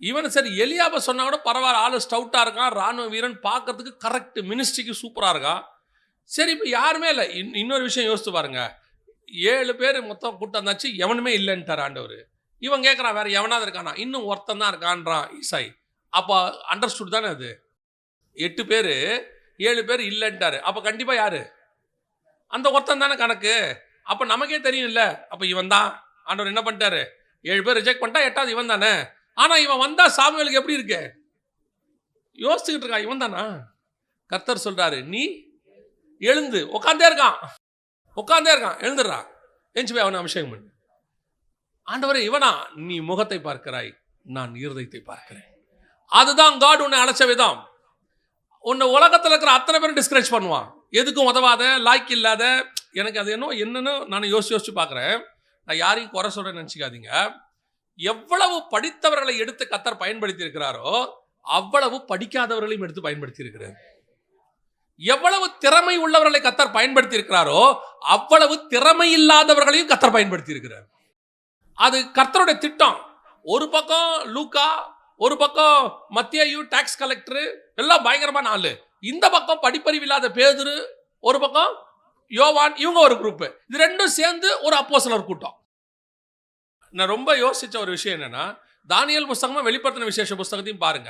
இவன் சரி எலியாப சொன்னா கூட பரவாயில்ல, ஆளு ஸ்டவுட்டா இருக்கான், ராணுவ வீரன், பார்க்கறதுக்கு கரெக்ட், மினிஸ்ட்ரிக்கு சூப்பரா இருக்கான். சரி, இப்போ யாருமே இல்லை. இன்னொரு விஷயம் யோசித்து பாருங்க. 7 பேர் மொத்தம் கூட்டம் இருந்தாச்சு, எவனுமே இல்லைன்ட்டார் ஆண்டவர். இவன் கேட்குறான், வேற எவனாவது இருக்கானா? இன்னும் ஒருத்தன் தான் இருக்கான்றான் ஈசாய். அப்போ அண்டர்ஸ்டுட் தானே அது? 8 பேர் 7 பேர் இல்லைன்ட்டாரு. அப்போ கண்டிப்பா யாரு? அந்த ஒருத்தன் தானே கணக்கு. அப்போ நமக்கே தெரியும் இல்லை, அப்போ இவன் தான். ஆண்டவர் என்ன பண்ணிட்டாரு? 7 பேர் ரிஜெக்ட் பண்ணிட்டா 8வது இவன் தானே. ஆனா இவன் வந்தா சாமுவேலுக்கு எப்படி இருக்கு? யோசிச்சுக்கிட்டு இருக்கான், இவன் தானா? கர்த்தர் சொல்றாரு, நீ எழுந்து. உட்காந்தே இருக்கான், எழுந்துடுறா, எழுந்து போய் அவனை அபிஷேகம் பண்ணு. ஆண்டவரே, இவனா? நீ முகத்தை பார்க்கிறாய், நான் இருதயத்தை பார்க்கிறேன். அதுதான் காட் உன்னை அழைச்ச விதம். உன்னை உலகத்தில் இருக்கிற அத்தனை பேரும் டிஸ்கரேஜ் பண்ணுவான், எதுக்கும் உதவாத, லாய்க்கு இல்லாத. எனக்கு அது என்னன்னு நான் யோசிச்சு பார்க்குறேன். நான் யாரையும் குறை சொல்றேன்னு நினச்சிக்காதீங்க. எவ்வளவு படித்தவர்களை எடுத்து கர்த்தர் பயன்படுத்தி இருக்கிறாரோ அவ்வளவு படிக்காதவர்களையும் எடுத்து பயன்படுத்தி இருக்கிறார். எவ்வளவு திறமை உள்ளவர்களை கர்த்தர் பயன்படுத்தி இருக்கிறாரோ அவ்வளவு திறமை இல்லாதவர்களையும் கர்த்தர் பயன்படுத்தி இருக்கிறார். அது கர்த்தருடைய திட்டம். ஒரு பக்கம் லூக்கா ஒரு பக்கம் மத்தேயு டாக்ஸ் கலெக்டர் எல்லாம் பயங்கரமான ஆளு, இந்த பக்கம் படிப்பறிவில்லாத பேதுரு, ஒரு பக்கம் யோவான், இவங்க ஒரு குரூப். இது ரெண்டும் சேர்ந்து ஒரு அப்போஸ்தலர் கூட்டம். நான் ரொம்ப யோசிச்ச ஒரு விஷயம் என்னன்னா, தானியேல் புஸ்தகமும் வெளிப்படுத்தின விசேஷ புஸ்தகத்தையும் பாருங்க.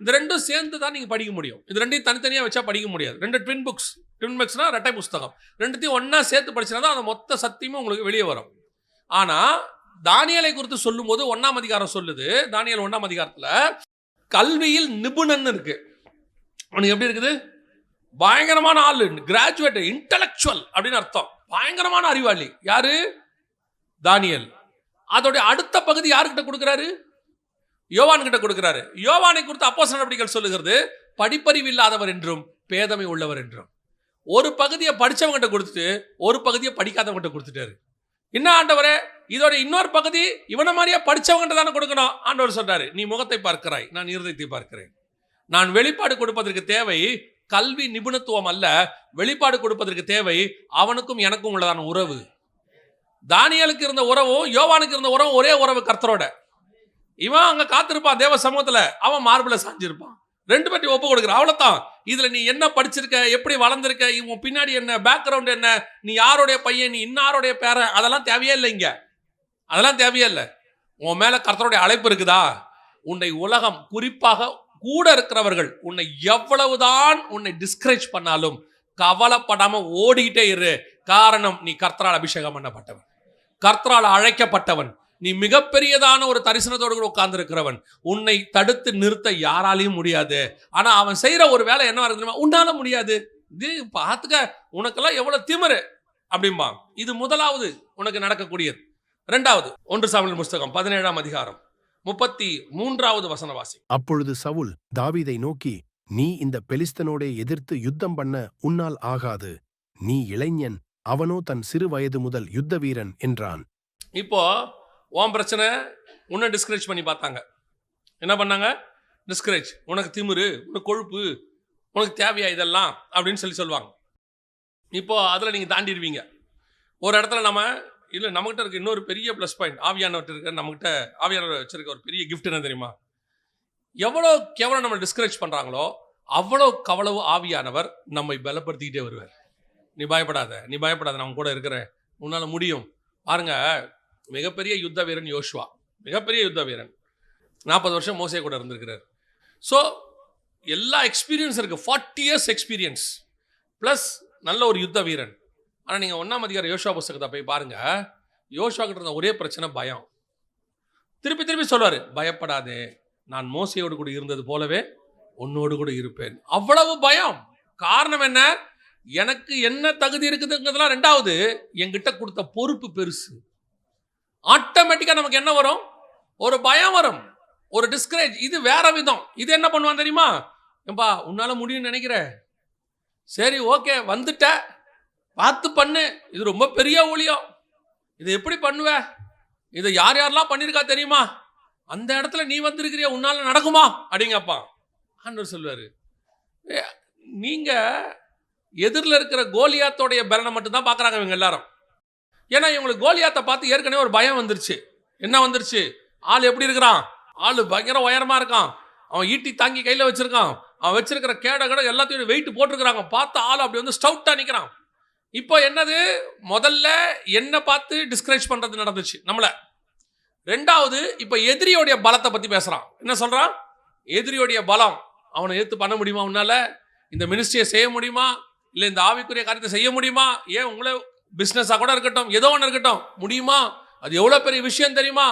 இந்த ரெண்டும் சேர்ந்து தான் நீங்க படிக்க முடியும். இது ரெண்டையும் தனித்தனியா வச்சா படிக்க முடியாது. ரெண்டு ட்வின் புக்ஸ்னா ரெட்டை புஸ்தகம். ரெண்டுத்தையும் ஒன்னா சேர்த்து படிச்சா தான் அந்த மொத்த சத்தியமும் உங்களுக்கு வெளியே வரும். ஆனா தானியேலை குறித்து சொல்லும் போது 1ஆம் அதிகாரம் சொல்லுது, தானியேல் 1ஆம் அதிகாரத்துல கல்வியில் நிபுணன் இருக்கு. அவனுக்கு எப்படி இருக்குது? பயங்கரமான ஆளு, கிராஜுவேட், இன்டலெக்சுவல் அப்படின்னு அர்த்தம். பயங்கரமான அறிவாளி. யாரு? தானியேல். அதோடைய அடுத்த பகுதி யாருக்கிட்ட கொடுக்கிறாரு? யோவான் கிட்ட கொடுக்கிறாரு. யோவானை குறித்து அப்போஸ்தலர் நடவடிக்கைகள் சொல்லுகிறது படிப்பறிவு இல்லாதவர் என்றும் பேதமை உள்ளவர் என்றும். ஒரு பகுதியை படிச்சவங்கிட்ட கொடுத்துட்டு ஒரு பகுதியை படிக்காதவங்கிட்ட கொடுத்துட்டாரு. என்ன ஆண்டவரே, இதோட இன்னொரு பகுதி இவனை மாதிரியா படிச்சவங்கிட்ட தானே கொடுக்கணும். ஆண்டவர் சொல்றாரு, நீ முகத்தை பார்க்கிறாய், நான் இருதயத்தை பார்க்கிறேன். நான் வெளிப்பாடு கொடுப்பதற்கு தேவை கல்வி நிபுணத்துவம் அல்ல, வெளிப்பாடு கொடுப்பதற்கு தேவை அவனுக்கும் எனக்கும் உள்ளதான உறவு. தானியேலுக்கு இருந்த உறவும் யோவானுக்கு இருந்த உறவும் ஒரே உறவு, கர்த்தரோட. இவன் அங்க காத்திருப்பான் தேவ சமூகத்துல, அவன் மார்பிள சாஞ்சிருப்பான். ரெண்டு பேர்ட்டையும் ஒப்பு கொடுக்குற, அவ்வளவுதான். இதுல நீ என்ன படிச்சிருக்க, எப்படி வளர்ந்திருக்க, இவன் பின்னாடி என்ன, பேக்ரவுண்ட் என்ன, நீ யாருடைய பையன், நீ இன்னாருடைய பேரன், அதெல்லாம் தேவையே இல்லை. இங்க அதெல்லாம் தேவையே இல்லை. உன் மேல கர்த்தருடைய அழைப்பு இருக்குதா? உன்னை உலகம், குறிப்பாக கூட இருக்கிறவர்கள் உன்னை எவ்வளவுதான் உன்னை டிஸ்கரேஜ் பண்ணாலும் கவலைப்படாம ஓடிக்கிட்டே இரு. காரணம், நீ கர்த்தரால் அபிஷேகம் பண்ணப்பட்டவன், கர்த்தரால் அழைக்கப்பட்டவன், நீ மிகப்பெரியதான ஒரு தரிசனத்தோடு கூட உட்கார்ந்து இருக்கிறவன். உன்னை தடுத்து நிறுத்த யாராலையும் முடியாது. ஆனா அவன் செய்யற ஒரு வேலை என்ன தெரியுமா? உன்னால முடியாது, இது பார்த்துக்க, உனக்கெல்லாம் எவ்வளவு திமிரு அப்படிம்பா. இது முதலாவது உனக்கு நடக்கக்கூடியது. இரண்டாவது, 1 சாமுவேல் புஸ்தகம் 17ஆம் அதிகாரம் 33வது வசனவாசி. அப்பொழுது சவுல் தாவீதை நோக்கி, நீ இந்த பெலிஸ்தனோடே எதிர்த்து யுத்தம் பண்ண உன்னால் ஆகாது, நீ இளைஞன், அவனோ தன் சிறு வயது முதல் யுத்த வீரன் என்றான். இப்போ உன் பிரச்சனை, உன்னை டிஸ்கரேஜ் பண்ணி பார்த்தாங்க. என்ன பண்ணாங்க? டிஸ்கரேஜ். உனக்கு திமிரு, உனக்கு கொழுப்பு, உனக்கு தேவையா இதெல்லாம் அப்படின்னு சொல்லுவாங்க. இப்போ அதில் நீங்கள் தாண்டிடுவீங்க. ஒரு இடத்துல நம்மகிட்ட இருக்க இன்னொரு பெரிய ப்ளஸ் பாயிண்ட், ஆவியானவர்கிட்ட இருக்க, நம்மகிட்ட ஆவியானவர் வச்சிருக்க ஒரு பெரிய கிஃப்ட் என்ன தெரியுமா? எவ்வளோ கேவலம் நம்ம டிஸ்கரேஜ் பண்ணுறாங்களோ அவ்வளோ கவளவு ஆவியானவர் நம்மை பலப்படுத்திக்கிட்டே வருவார். நீ பயப்படாத, நீ பயப்படாத, நான் கூட இருக்கிறேன், உன்னால் முடியும். பாருங்க, மிகப்பெரிய யுத்த வீரன் யோசுவா, மிகப்பெரிய யுத்த வீரன், 40 வருஷம் மோசே கூட இருந்திருக்கிறார். ஸோ எல்லா எக்ஸ்பீரியன்ஸ் இருக்குது, 40 years எக்ஸ்பீரியன்ஸ் ப்ளஸ் நல்ல ஒரு யுத்த வீரன். ஆனால் நீங்கள் 1ஆம் அதிகாரம் யோசுவா புஸ்தகத்தை போய் பாருங்க, யோசுவா கிட்ட இருந்த ஒரே பிரச்சனை பயம். திருப்பி திருப்பி சொல்வார், பயப்படாதே, நான் மோசையோடு கூட இருந்தது போலவே உன்னோடு கூட இருப்பேன். அவ்வளவு பயம். காரணம் என்ன? எனக்கு என்ன தகுதி இருக்குதுங்கிறதுலாம் ரெண்டாவது, என்கிட்ட கொடுத்த பொறுப்பு பெருசு. ஆட்டோமேட்டிக்கா நமக்கு என்ன வரும்? ஒரு பயம் வரும், ஒரு டிஸ்கரேஜ். இது வேற விதம். இது என்ன பண்ணுவான் தெரியுமா? ஏம்பா, உன்னால முடியும்னு நினைக்கிற, சரி ஓகே, வந்துட்ட, பார்த்து பண்ணு, இது ரொம்ப பெரிய ஊழியம், இது எப்படி பண்ணுவ, இதை யார் யாரெல்லாம் பண்ணியிருக்கா தெரியுமா, அந்த இடத்துல நீ வந்திருக்கிறிய, உன்னால நடக்குமா அப்படிங்கப்பா. ஆண்டவர் சொல்வாரு, நீங்க எதிரில் இருக்கிற கோலியாத்தோடைய பலனை மட்டும்தான் பார்க்குறாங்க இவங்க எல்லாரும். ஏன்னா இவங்களுக்கு கோலியாத்தை பார்த்து ஏற்கனவே ஒரு பயம் வந்துருச்சு. என்ன வந்துருச்சு? ஆள் எப்படி இருக்கிறான்? ஆள் பயங்கர உயரமா இருக்கான், அவன் ஈட்டி தாங்கி கையில் வச்சிருக்கான், அவன் வச்சிருக்கிற கேட எல்லாத்தையும் வெயிட் போட்டிருக்கிறாங்க, பார்த்து ஆள் அப்படி வந்து ஸ்டவுட்டா நிற்கிறான். இப்போ என்னது? முதல்ல என்ன பார்த்து டிஸ்கரேஜ் பண்றது நடந்துச்சு நம்மள. ரெண்டாவது, இப்போ எதிரியோடைய பலத்தை பத்தி பேசுறான். என்ன சொல்றான்? எதிரியோடைய பலம், அவனை எடுத்து பண்ண முடியுமா உன்னால? இந்த மினிஸ்ட்ரியை செய்ய முடியுமா? இல்லை இந்த ஆவிக்குரிய காரியத்தை செய்ய முடியுமா? ஏன் உங்களை பிஸ்னஸாக கூட இருக்கட்டும், ஏதோ ஒன்று இருக்கட்டும், முடியுமா? அது எவ்வளோ பெரிய விஷயம் தெரியுமா?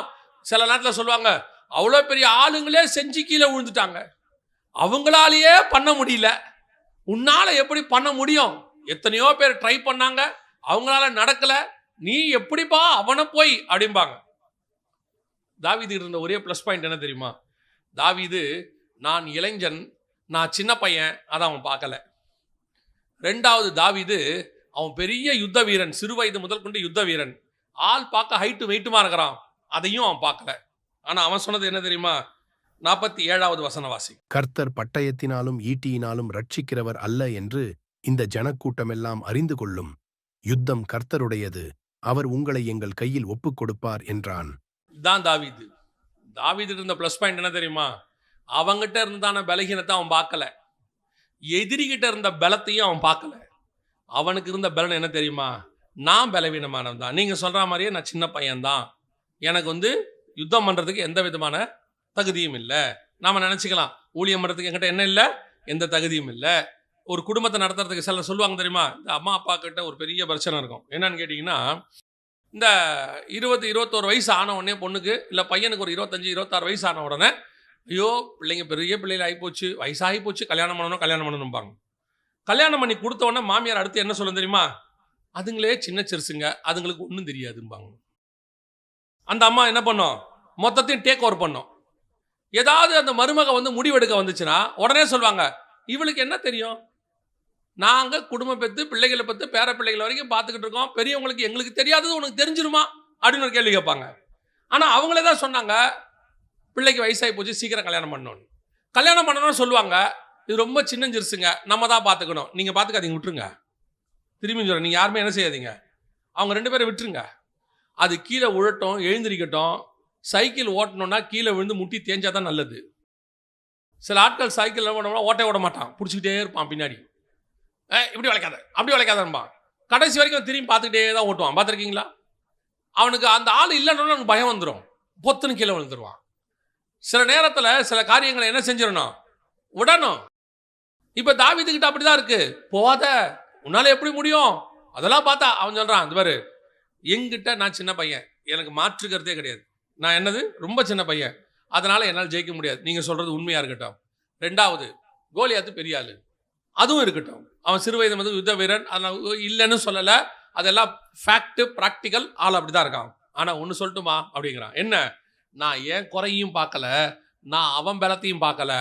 சில நேரத்தில் சொல்லுவாங்க, அவ்வளோ பெரிய ஆளுங்களே செஞ்சு கீழே விழுந்துட்டாங்க, அவங்களாலேயே பண்ண முடியல, உன்னால எப்படி பண்ண முடியும்? எத்தனையோ பேர் ட்ரை பண்ணாங்க, அவங்களால நடக்கல, நீ எப்படிப்பா அவனை போய் அப்படிம்பாங்க. தாவீது இருந்த ஒரே ப்ளஸ் பாயிண்ட் என்ன தெரியுமா? தாவீது, நான் இளைஞன், நான் சின்ன பையன், அதை அவன் பார்க்கல. ரெண்டாவது, தாவீது அவன் பெரிய யுத்த வீரன், சிறு வயது முதல் கொண்டு யுத்த வீரன், ஆள் பார்க்க ஹைட்டு வெயிட்டுமா இருக்கிறான், அதையும் அவன் பார்க்கல. ஆனா அவன் சொன்னது என்ன தெரியுமா? 47வது வசனவாசி. கர்த்தர் பட்டயத்தினாலும் ஈட்டியினாலும் ரட்சிக்கிறவர் அல்ல என்று இந்த ஜனக்கூட்டமெல்லாம் அறிந்து கொள்ளும். யுத்தம் கர்த்தருடையது, அவர் உங்களை எங்கள் கையில் ஒப்புக் கொடுப்பார் என்றான். தான் தாவீது. தாவீது இருந்த பிளஸ் பாயிண்ட் என்ன தெரியுமா? அவங்கிட்ட இருந்தான பலகீனத்தை அவன் பார்க்கல, எதிரிகிட்ட இருந்த பலத்தையும் அவன் பார்க்கல. அவனுக்கு இருந்த பலன் என்ன தெரியுமா? நான் பலவீனமானவன் தான், நீங்கள் சொல்கிற மாதிரியே நான் சின்ன பையன்தான், எனக்கு யுத்தம் பண்ணுறதுக்கு எந்த விதமான தகுதியும் இல்லை. நாம் நினச்சிக்கலாம் ஊழியம் பண்ணுறதுக்கு என்கிட்ட என்ன இல்லை, எந்த தகுதியும் இல்லை. ஒரு குடும்பத்தை நடத்துறதுக்கு சிலர் சொல்லுவாங்க தெரியுமா, இந்த அம்மா அப்பா கிட்ட ஒரு பெரிய பிரச்சனை இருக்கும். என்னன்னு கேட்டிங்கன்னா, இந்த 20-21 வயசு ஆன உடனே பொண்ணுக்கு இல்லை பையனுக்கு ஒரு 25-26 வயசு ஆன உடனே, ஐயோ பிள்ளைங்க பெரிய பிள்ளைகள் ஆகிப்போச்சு, வயசாகி போச்சு, கல்யாணம் பண்ணணும்பாங்க. கல்யாணம் பண்ணி கொடுத்த உடனே மாமியார் அடுத்து என்ன சொல்லும் தெரியுமா? அதுங்களே சின்ன சிறுசுங்க, அதுங்களுக்கு ஒன்றும் தெரியாதும்பாங்க. அந்த அம்மா என்ன பண்ணும்? மொத்தத்தையும் டேக் ஓவர் பண்ணும். ஏதாவது அந்த மருமக முடிவெடுக்க வந்துச்சுன்னா உடனே சொல்லுவாங்க, இவளுக்கு என்ன தெரியும், நாங்கள் குடும்பம் பெற்று பிள்ளைகளை பற்றி பேர பிள்ளைகள் வரைக்கும் பார்த்துக்கிட்டு இருக்கோம், பெரியவங்களுக்கு எங்களுக்கு தெரியாதது உனக்கு தெரிஞ்சிருமா அப்படின்னு ஒரு கேள்வி கேட்பாங்க. ஆனால் அவங்களே தான் சொன்னாங்க, பிள்ளைக்கு வயசாகி போச்சு, சீக்கிரம் கல்யாணம் பண்ணணும்னு சொல்லுவாங்க. இது ரொம்ப சின்னஞ்சிருச்சுங்க, நம்ம தான் பார்த்துக்கணும், நீங்கள் பார்த்துக்காதீங்க, விட்டுருங்க. திரும்பி சொல்கிறேன், நீங்கள் யாருமே என்ன செய்யாதீங்க, அவங்க 2 பேரை விட்டுருங்க. அது கீழே உழட்டும், எழுந்திரிக்கட்டும். சைக்கிள் ஓட்டணும்னா கீழே விழுந்து முட்டி தேஞ்சா தான் நல்லது. சில ஆட்கள் சைக்கிள் ஓட்ட விட மாட்டான், பிடிச்சிக்கிட்டே இருப்பான் பின்னாடி. இப்படி வளைக்காத அப்படி வளைக்காதன்பா, கடைசி வரைக்கும் திரும்பி பார்த்துக்கிட்டே தான் ஓட்டுவான். பார்த்துருக்கீங்களா? அவனுக்கு அந்த ஆள் இல்லைன்னு அவனுக்கு பயம் வந்துடும், பொத்துன்னு கீழே விழுந்துருவான். சில நேரத்தில் சில காரியங்களை என்ன செஞ்சிடணும், விடணும். இப்போ தாவீதுகிட்ட அப்படிதான் இருக்கு. போகாத, உன்னால எப்படி முடியும், அதெல்லாம் பார்த்தா அவன் சொல்றான், இந்த பாரு எங்கிட்ட நான் சின்ன பையன், எனக்கு மாற்றுக்கிறதே கிடையாது, நான் என்னது ரொம்ப சின்ன பையன், அதனால என்னால் ஜெயிக்க முடியாது. நீங்கள் சொல்றது உண்மையா இருக்கட்டும். 2வது, கோலியாத்து பெரிய ஆளு, அதுவும் இருக்கட்டும். அவன் சிறு வயது யுத்த வீரன், அதனால் இல்லைன்னு சொல்லலை, அதெல்லாம் ஃபேக்ட், ப்ராக்டிக்கல், ஆள் அப்படி தான் இருக்கான். ஆனால் ஒன்று சொல்லட்டுமா அப்படிங்கிறான். என்ன? நான் ஏன் குறையும் பார்க்கல, நான் அவன் பலத்தையும் பார்க்கல,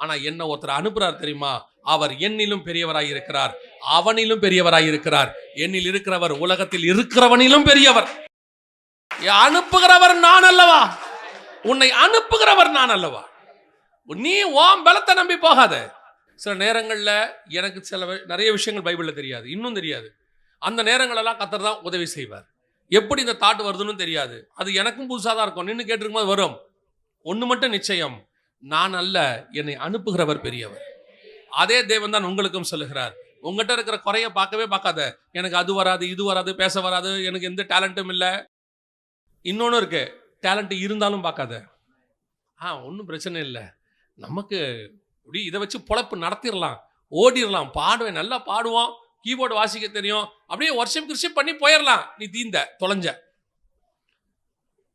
ஆனால் என்ன ஒருத்தர் அனுப்புறார் தெரியுமா, அவர் என்னிலும் பெரியவராய் இருக்கிறார், அவனிலும் பெரியவராய் இருக்கிறார், என்னில் இருக்கிறவர் உலகத்தில் இருக்கிறவனிலும் பெரியவர். அனுப்புகிறவர் நான் அல்லவா, உன்னை அனுப்புகிறவர் நான் அல்லவா, நீ உன் பலத்தை நம்பி போகாத. சில நேரங்களில் எனக்கு நிறைய விஷயங்கள் பைபிளில் தெரியாது, இன்னும் தெரியாது. அந்த நேரங்களெல்லாம் கர்த்தர் தான் உதவி செய்வார். எப்படி இந்த தாட் வருதுன்னு தெரியாது, அது எனக்கும் புதுசாக தான் இருக்கும். நின்று கேட்டிருக்கும் போது வரும். ஒன்று மட்டும் நிச்சயம், நான் அல்ல, என்னை அனுப்புகிறவர் பெரியவர். அதே தேவன் தான் உங்களுக்கும் சொல்லுகிறார், உங்கள்கிட்ட இருக்கிற குறைய பார்க்கவே பார்க்காத, எனக்கு அது வராது, இது வராது, பேச வராது, எனக்கு எந்த டேலண்ட்டும் இல்லை. இன்னொன்று இருக்கு, டேலண்ட் இருந்தாலும் பார்க்காத, ஒன்றும் பிரச்சனை இல்லை, நமக்கு இப்படி இதை வச்சு பொழப்பு நடத்திடலாம், ஓடிடலாம், பாடுவேன், நல்லா பாடுவோம், கீபோர்டு வாசிக்க தெரியும், அப்படியே வருஷம் பண்ணி போயிடலாம், நீ தொலைஞ்ச.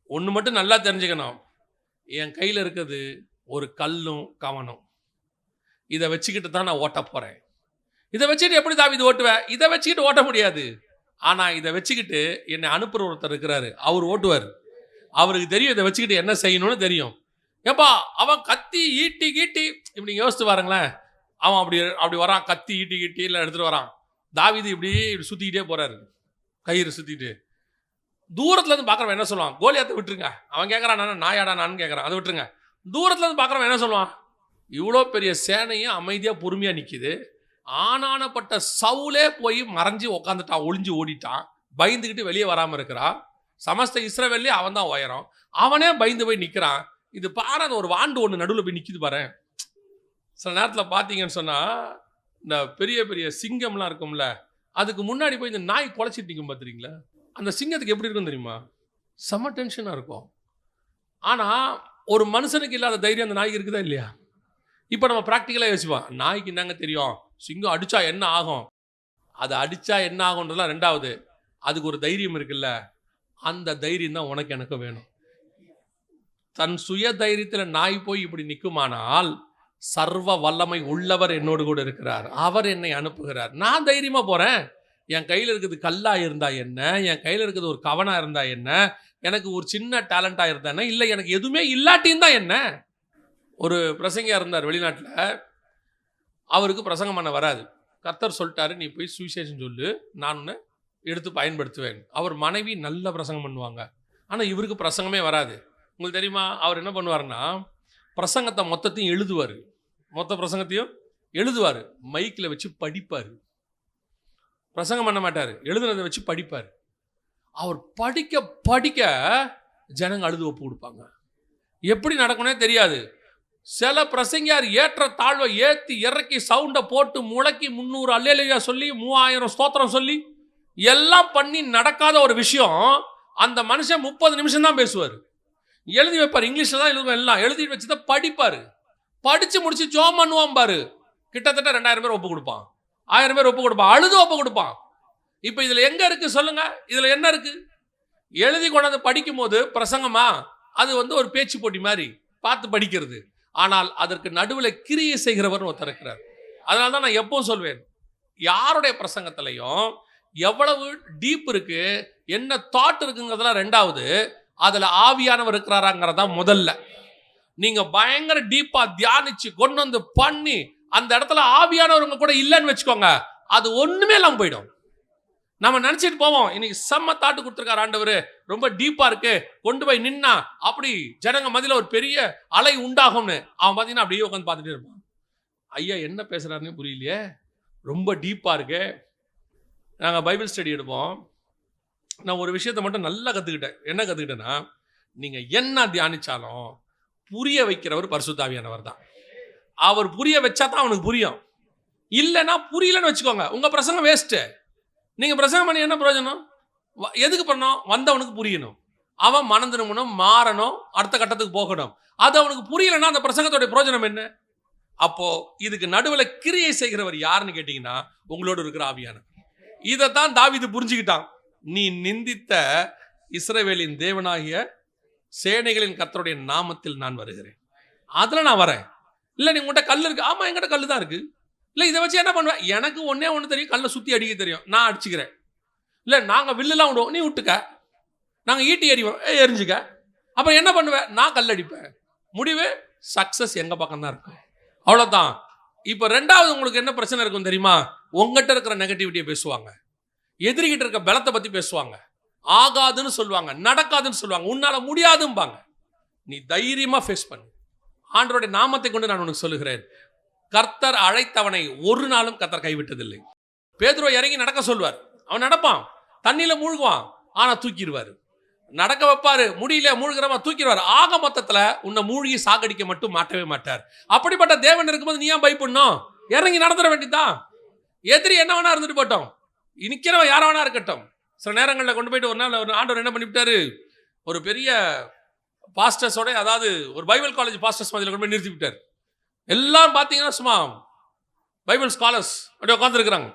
ஒன்று மட்டும் நல்லா தெரிஞ்சுக்கணும், என் கையில் இருக்கிறது ஒரு கல்லும் கவனம், இதை வச்சுக்கிட்டு தான் நான் ஓட்ட போகிறேன். இதை வச்சுக்கிட்டு எப்படி தாவீது ஓட்டுவேன்? இதை வச்சுக்கிட்டு ஓட்ட முடியாது. ஆனால் இதை வச்சுக்கிட்டு என்னை அனுப்புகிற ஒருத்தர் இருக்கிறாரு, அவர் ஓட்டுவார். அவருக்கு தெரியும் இதை வச்சுக்கிட்டு என்ன செய்யணும்னு தெரியும். ஏப்பா அவன் கத்தி ஈட்டி கீட்டி, இப்படி யோசித்து பாருங்களேன், அவன் அப்படி வரான், கத்தி ஈட்டி கீட்டி இல்லை எடுத்துகிட்டு வரான். தாவீது இப்படி சுற்றிக்கிட்டே போகிறாரு, கயிறு சுற்றிட்டு. தூரத்துலேருந்து பார்க்குறவன் என்ன சொல்லுவான்? கோலியாத்தை விட்டுருங்க. அவன் கேட்குறான், நாயாடா நான் கேட்குறான், அதை விட்டுருங்க. தூரத்துலேருந்து பார்க்குறவன் என்ன சொல்லுவான்? இவ்வளோ பெரிய சேனையும் அமைதியாக பொறுமையாக நிற்கிது, ஆனானப்பட்ட சவுலே போய் மறைஞ்சி உக்காந்துட்டான், ஒளிஞ்சு ஓடிட்டான், பயந்துக்கிட்டு வெளியே வராமல் இருக்கிறான். சமஸ்த இஸ்ரவேல்லே அவன் தான் உயரம், அவனே பயந்து போய் நிற்கிறான். இது பாரு, அது ஒரு வாண்டு ஒன்று நடுவில் போய் நிற்கிது பாரு. சில நேரத்தில் பார்த்தீங்கன்னு சொன்னால், இந்த பெரிய பெரிய சிங்கம்லாம் இருக்கும்ல, அதுக்கு முன்னாடி போய் இந்த நாய் குலைச்சிட்டு நிற்கும் பார்த்துறீங்களா? அந்த சிங்கத்துக்கு எப்படி இருக்கும் தெரியுமா? செம்ம டென்ஷனாக இருக்கும். ஆனால் ஒரு மனுஷனுக்கு இல்லாத தைரியம் அந்த நாய்க்கு இருக்குதா இல்லையா? இப்போ நம்ம ப்ராக்டிக்கலாக யோசிப்போம், நாய்க்கு என்னங்க தெரியும், சிங்கம் அடித்தா என்ன ஆகும், அது அடித்தா என்ன ஆகுன்றதுலாம் 2வது. அதுக்கு ஒரு தைரியம் இருக்குல்ல, அந்த தைரியம் தான் உனக்கு எனக்கு வேணும். தன் சுய தைரியத்தில் நாய் போய் இப்படி நிற்குமானால், சர்வ வல்லமை உள்ளவர் என்னோடு கூட இருக்கிறார், அவர் என்னை அனுப்புகிறார், நான் தைரியமாக போகிறேன். என் கையில் இருக்கிறது கல்லாக இருந்தா என்ன, என் கையில் இருக்கிறது ஒரு கவனாக இருந்தா என்ன, எனக்கு ஒரு சின்ன டேலண்டாக இருந்தா என்ன, இல்லை எனக்கு எதுவுமே இல்லாட்டின்னு தான் என்ன. ஒரு பிரசங்கியாக இருந்தார் வெளிநாட்டில், அவருக்கு பிரசங்கம் பண்ண வராது. கர்த்தர் சொல்லிட்டாரு, நீ போய் சுவிசேஷம் சொல்லு, நான் உன்னை எடுத்து பயன்படுத்துவேன். அவர் மனைவி நல்ல பிரசங்கம் பண்ணுவாங்க, ஆனால் இவருக்கு பிரசங்கமே வராது. உங்களுக்கு தெரியுமா, அவர் என்ன பண்ணுவார்னா, பிரசங்கத்தை மொத்தத்தையும் எழுதுவார், மொத்த பிரசங்கத்தையும் எழுதுவார், மைக்கில் வச்சு படிப்பார். பிரசங்கம் பண்ண மாட்டார், எழுதுனதை வச்சு படிப்பார். அவர் படிக்க படிக்க ஜனங்க அழுது ஒப்பு கொடுப்பாங்க. எப்படி நடக்கும்னே தெரியாது. சில பிரசங்கியார் ஏற்ற தாழ்வை ஏத்தி இறக்கி சவுண்டை போட்டு முழக்கி 300 அல்லேலூயா சொல்லி 3000 ஸ்தோத்திரம் சொல்லி எல்லாம் பண்ணி நடக்காத ஒரு விஷயம் அந்த மனுஷன் 30 நிமிஷம் தான் பேசுவார். எழுதி வைப்பார், இங்கிலீஷ்ல தான் எழுதுவார், எல்லாம் எழுதி வச்சுதான் படிப்பாரு. படிச்சு முடிச்சு ஜோம் பண்ணுவான் பாரு, கிட்டத்தட்ட 2000 பேர் ஒப்பு கொடுப்பான், 1000 பேர் ஒப்பு கொடுப்பான், அழுது ஒப்பு கொடுப்பான். இப்ப இதுல எங்க இருக்கு சொல்லுங்க? இதுல என்ன இருக்கு? எழுதி கொண்டாந்து படிக்கும் போது பிரசங்கமா அது ஒரு பேச்சு போட்டி மாதிரி பார்த்து படிக்கிறது. ஆனால் அதற்கு நடுவில் கிரியை செய்கிறவர் ஒருத்தர் இருக்கிறார். அதனால தான் நான் எப்பவும் சொல்வேன், யாருடைய பிரசங்கத்திலையும் எவ்வளவு டீப் இருக்கு, என்ன தாட் இருக்குங்கிறதுலாம் ரெண்டாவது, அதுல ஆவியானவர் இருக்கிறாராங்கிறதா முதல்ல. நீங்க பயங்கர டீப்பா தியானிச்சு கொண்டு வந்து பண்ணி அந்த இடத்துல ஆவியானவர் உங்க கூட இல்லைன்னு வச்சுக்கோங்க, அது ஒண்ணுமே இல்லாம போயிடும். நம்ம நினைச்சிட்டு போவோம், இன்னைக்கு செம்ம தாட்டு கொடுத்துருக்காரு ஆண்டவர், ரொம்ப டீப்பா இருக்கு, கொண்டு போய் நின்னா அப்படி ஜனங்க மத்தியில ஒரு பெரிய அலை உண்டாகும்னு. அவன் பார்த்தீங்கன்னா அப்படியே உட்காந்து பார்த்துட்டே இருப்பான். ஐயா என்ன பேசுறாருன்னு புரியலையே, ரொம்ப டீப்பா இருக்கு. நாங்கள் பைபிள் ஸ்டடி எடுப்போம். நான் ஒரு விஷயத்தை மட்டும் நல்லா கற்றுக்கிட்டேன். என்ன கற்றுக்கிட்டேன்னா, நீங்கள் என்ன தியானிச்சாலும் புரிய வைக்கிறவர் பரிசுத்த ஆவியானவர் தான். அவர் புரிய வச்சா தான் அவனுக்கு புரியும். இல்லைன்னா புரியலன்னு வச்சுக்கோங்க, உங்கள் பிரசங்கம் வேஸ்ட்டு. நீங்கள் பிரசங்கம் பண்ணி என்ன பிரயோஜனம்? எதுக்கு பண்ணோம்? வந்தவனுக்கு புரியணும், அவன் மனம் திரும்பணும், மாறணும், அடுத்த கட்டத்துக்கு போகணும். அது அவனுக்கு புரியலைன்னா அந்த பிரசங்கத்தோடைய பிரயோஜனம் என்ன? அப்போ இதுக்கு நடுவில் கிரியை செய்கிறவர் யாருன்னு கேட்டீங்கன்னா உங்களோடு இருக்கிற ஆவியானவர். இதைத்தான் தாவீது புரிஞ்சுக்கிட்டான். நீ நிந்தித்த இஸ்ரவேலின் தேவனாகிய சேனைகளின் கர்த்தருடைய நாமத்தில் நான் வருகிறேன், அதில் நான் வரேன். இல்லை நீ உங்கள்கிட்ட கல் இருக்கு, ஆமாம் என்கிட்ட கல் தான் இருக்கு. இல்லை இதை வச்சு என்ன பண்ணுவேன்? எனக்கு ஒன்றே ஒன்று தெரியும், கல்லை சுற்றி அடிக்க தெரியும், நான் அடிச்சுக்கிறேன். இல்லை நாங்கள் வில்லுலாம் விடுவோம், நீ விட்டுக்க. நாங்கள் ஈட்டி எறிவோம், எரிஞ்சுக்க. அப்புறம் என்ன பண்ணுவேன்? நான் கல் அடிப்பேன். முடிவு சக்ஸஸ் எங்கள் பக்கம் தான் இருக்கும். அவ்வளோதான். இப்போ ரெண்டாவது உங்களுக்கு என்ன பிரச்சனை இருக்கும் தெரியுமா? உங்ககிட்ட இருக்கிற நெகட்டிவிட்டியை பேசுவாங்க, எதிரிகிட்ட இருக்க பலத்தை பற்றி பேசுவாங்க, ஆகாதுன்னு சொல்லுவாங்க, நடக்காதுன்னு சொல்லுவாங்க, உன்னால முடியாதும்பாங்க. நீ தைரியமாக ஃபேஸ் பண்ணு. ஆண்டவருடைய நாமத்தை கொண்டு நான் உனக்கு சொல்லுகிறேன், கர்த்தர் அழைத்தவனை ஒரு நாளும் கர்த்தர் கைவிட்டதில்லை. பேதுருவை இறங்கி நடக்க சொல்வார், அவன் நடப்பான், தண்ணியில மூழ்குவான், ஆனா தூக்கிடுவார். நடக்க வைப்பாரு, முடியல மூழ்கிறவன் தூக்கிடுவார். ஆக மொத்தத்துல உன்னை மூழ்கி சாகடிக்க மட்டும் மாட்டவே மாட்டார். அப்படிப்பட்ட தேவன் இருக்கும்போது நீ ஏன் பயப்படணும்? இறங்கி நடந்துட வேண்டியதான். எதிரி என்ன வேணா இருந்துட்டு போட்டோம், நிக்கிறவன் யார வேணா இருக்கட்டும். சில நேரங்களில் கொண்டு போயிட்டு ஒரு நாள் ஒரு ஆண்டவர் என்ன பண்ணிவிட்டாரு, ஒரு பெரிய பாஸ்டர்ஸோட, அதாவது ஒரு பைபிள் காலேஜ் பாஸ்டர்ஸ் மாதிரி கொண்டு போய் நிறுத்தி விட்டார். எல்லாம் பார்த்தீங்கன்னா சும்மா பைபிள் ஸ்காலர்ஸ் அப்படியே உட்காந்துருக்குறாங்க.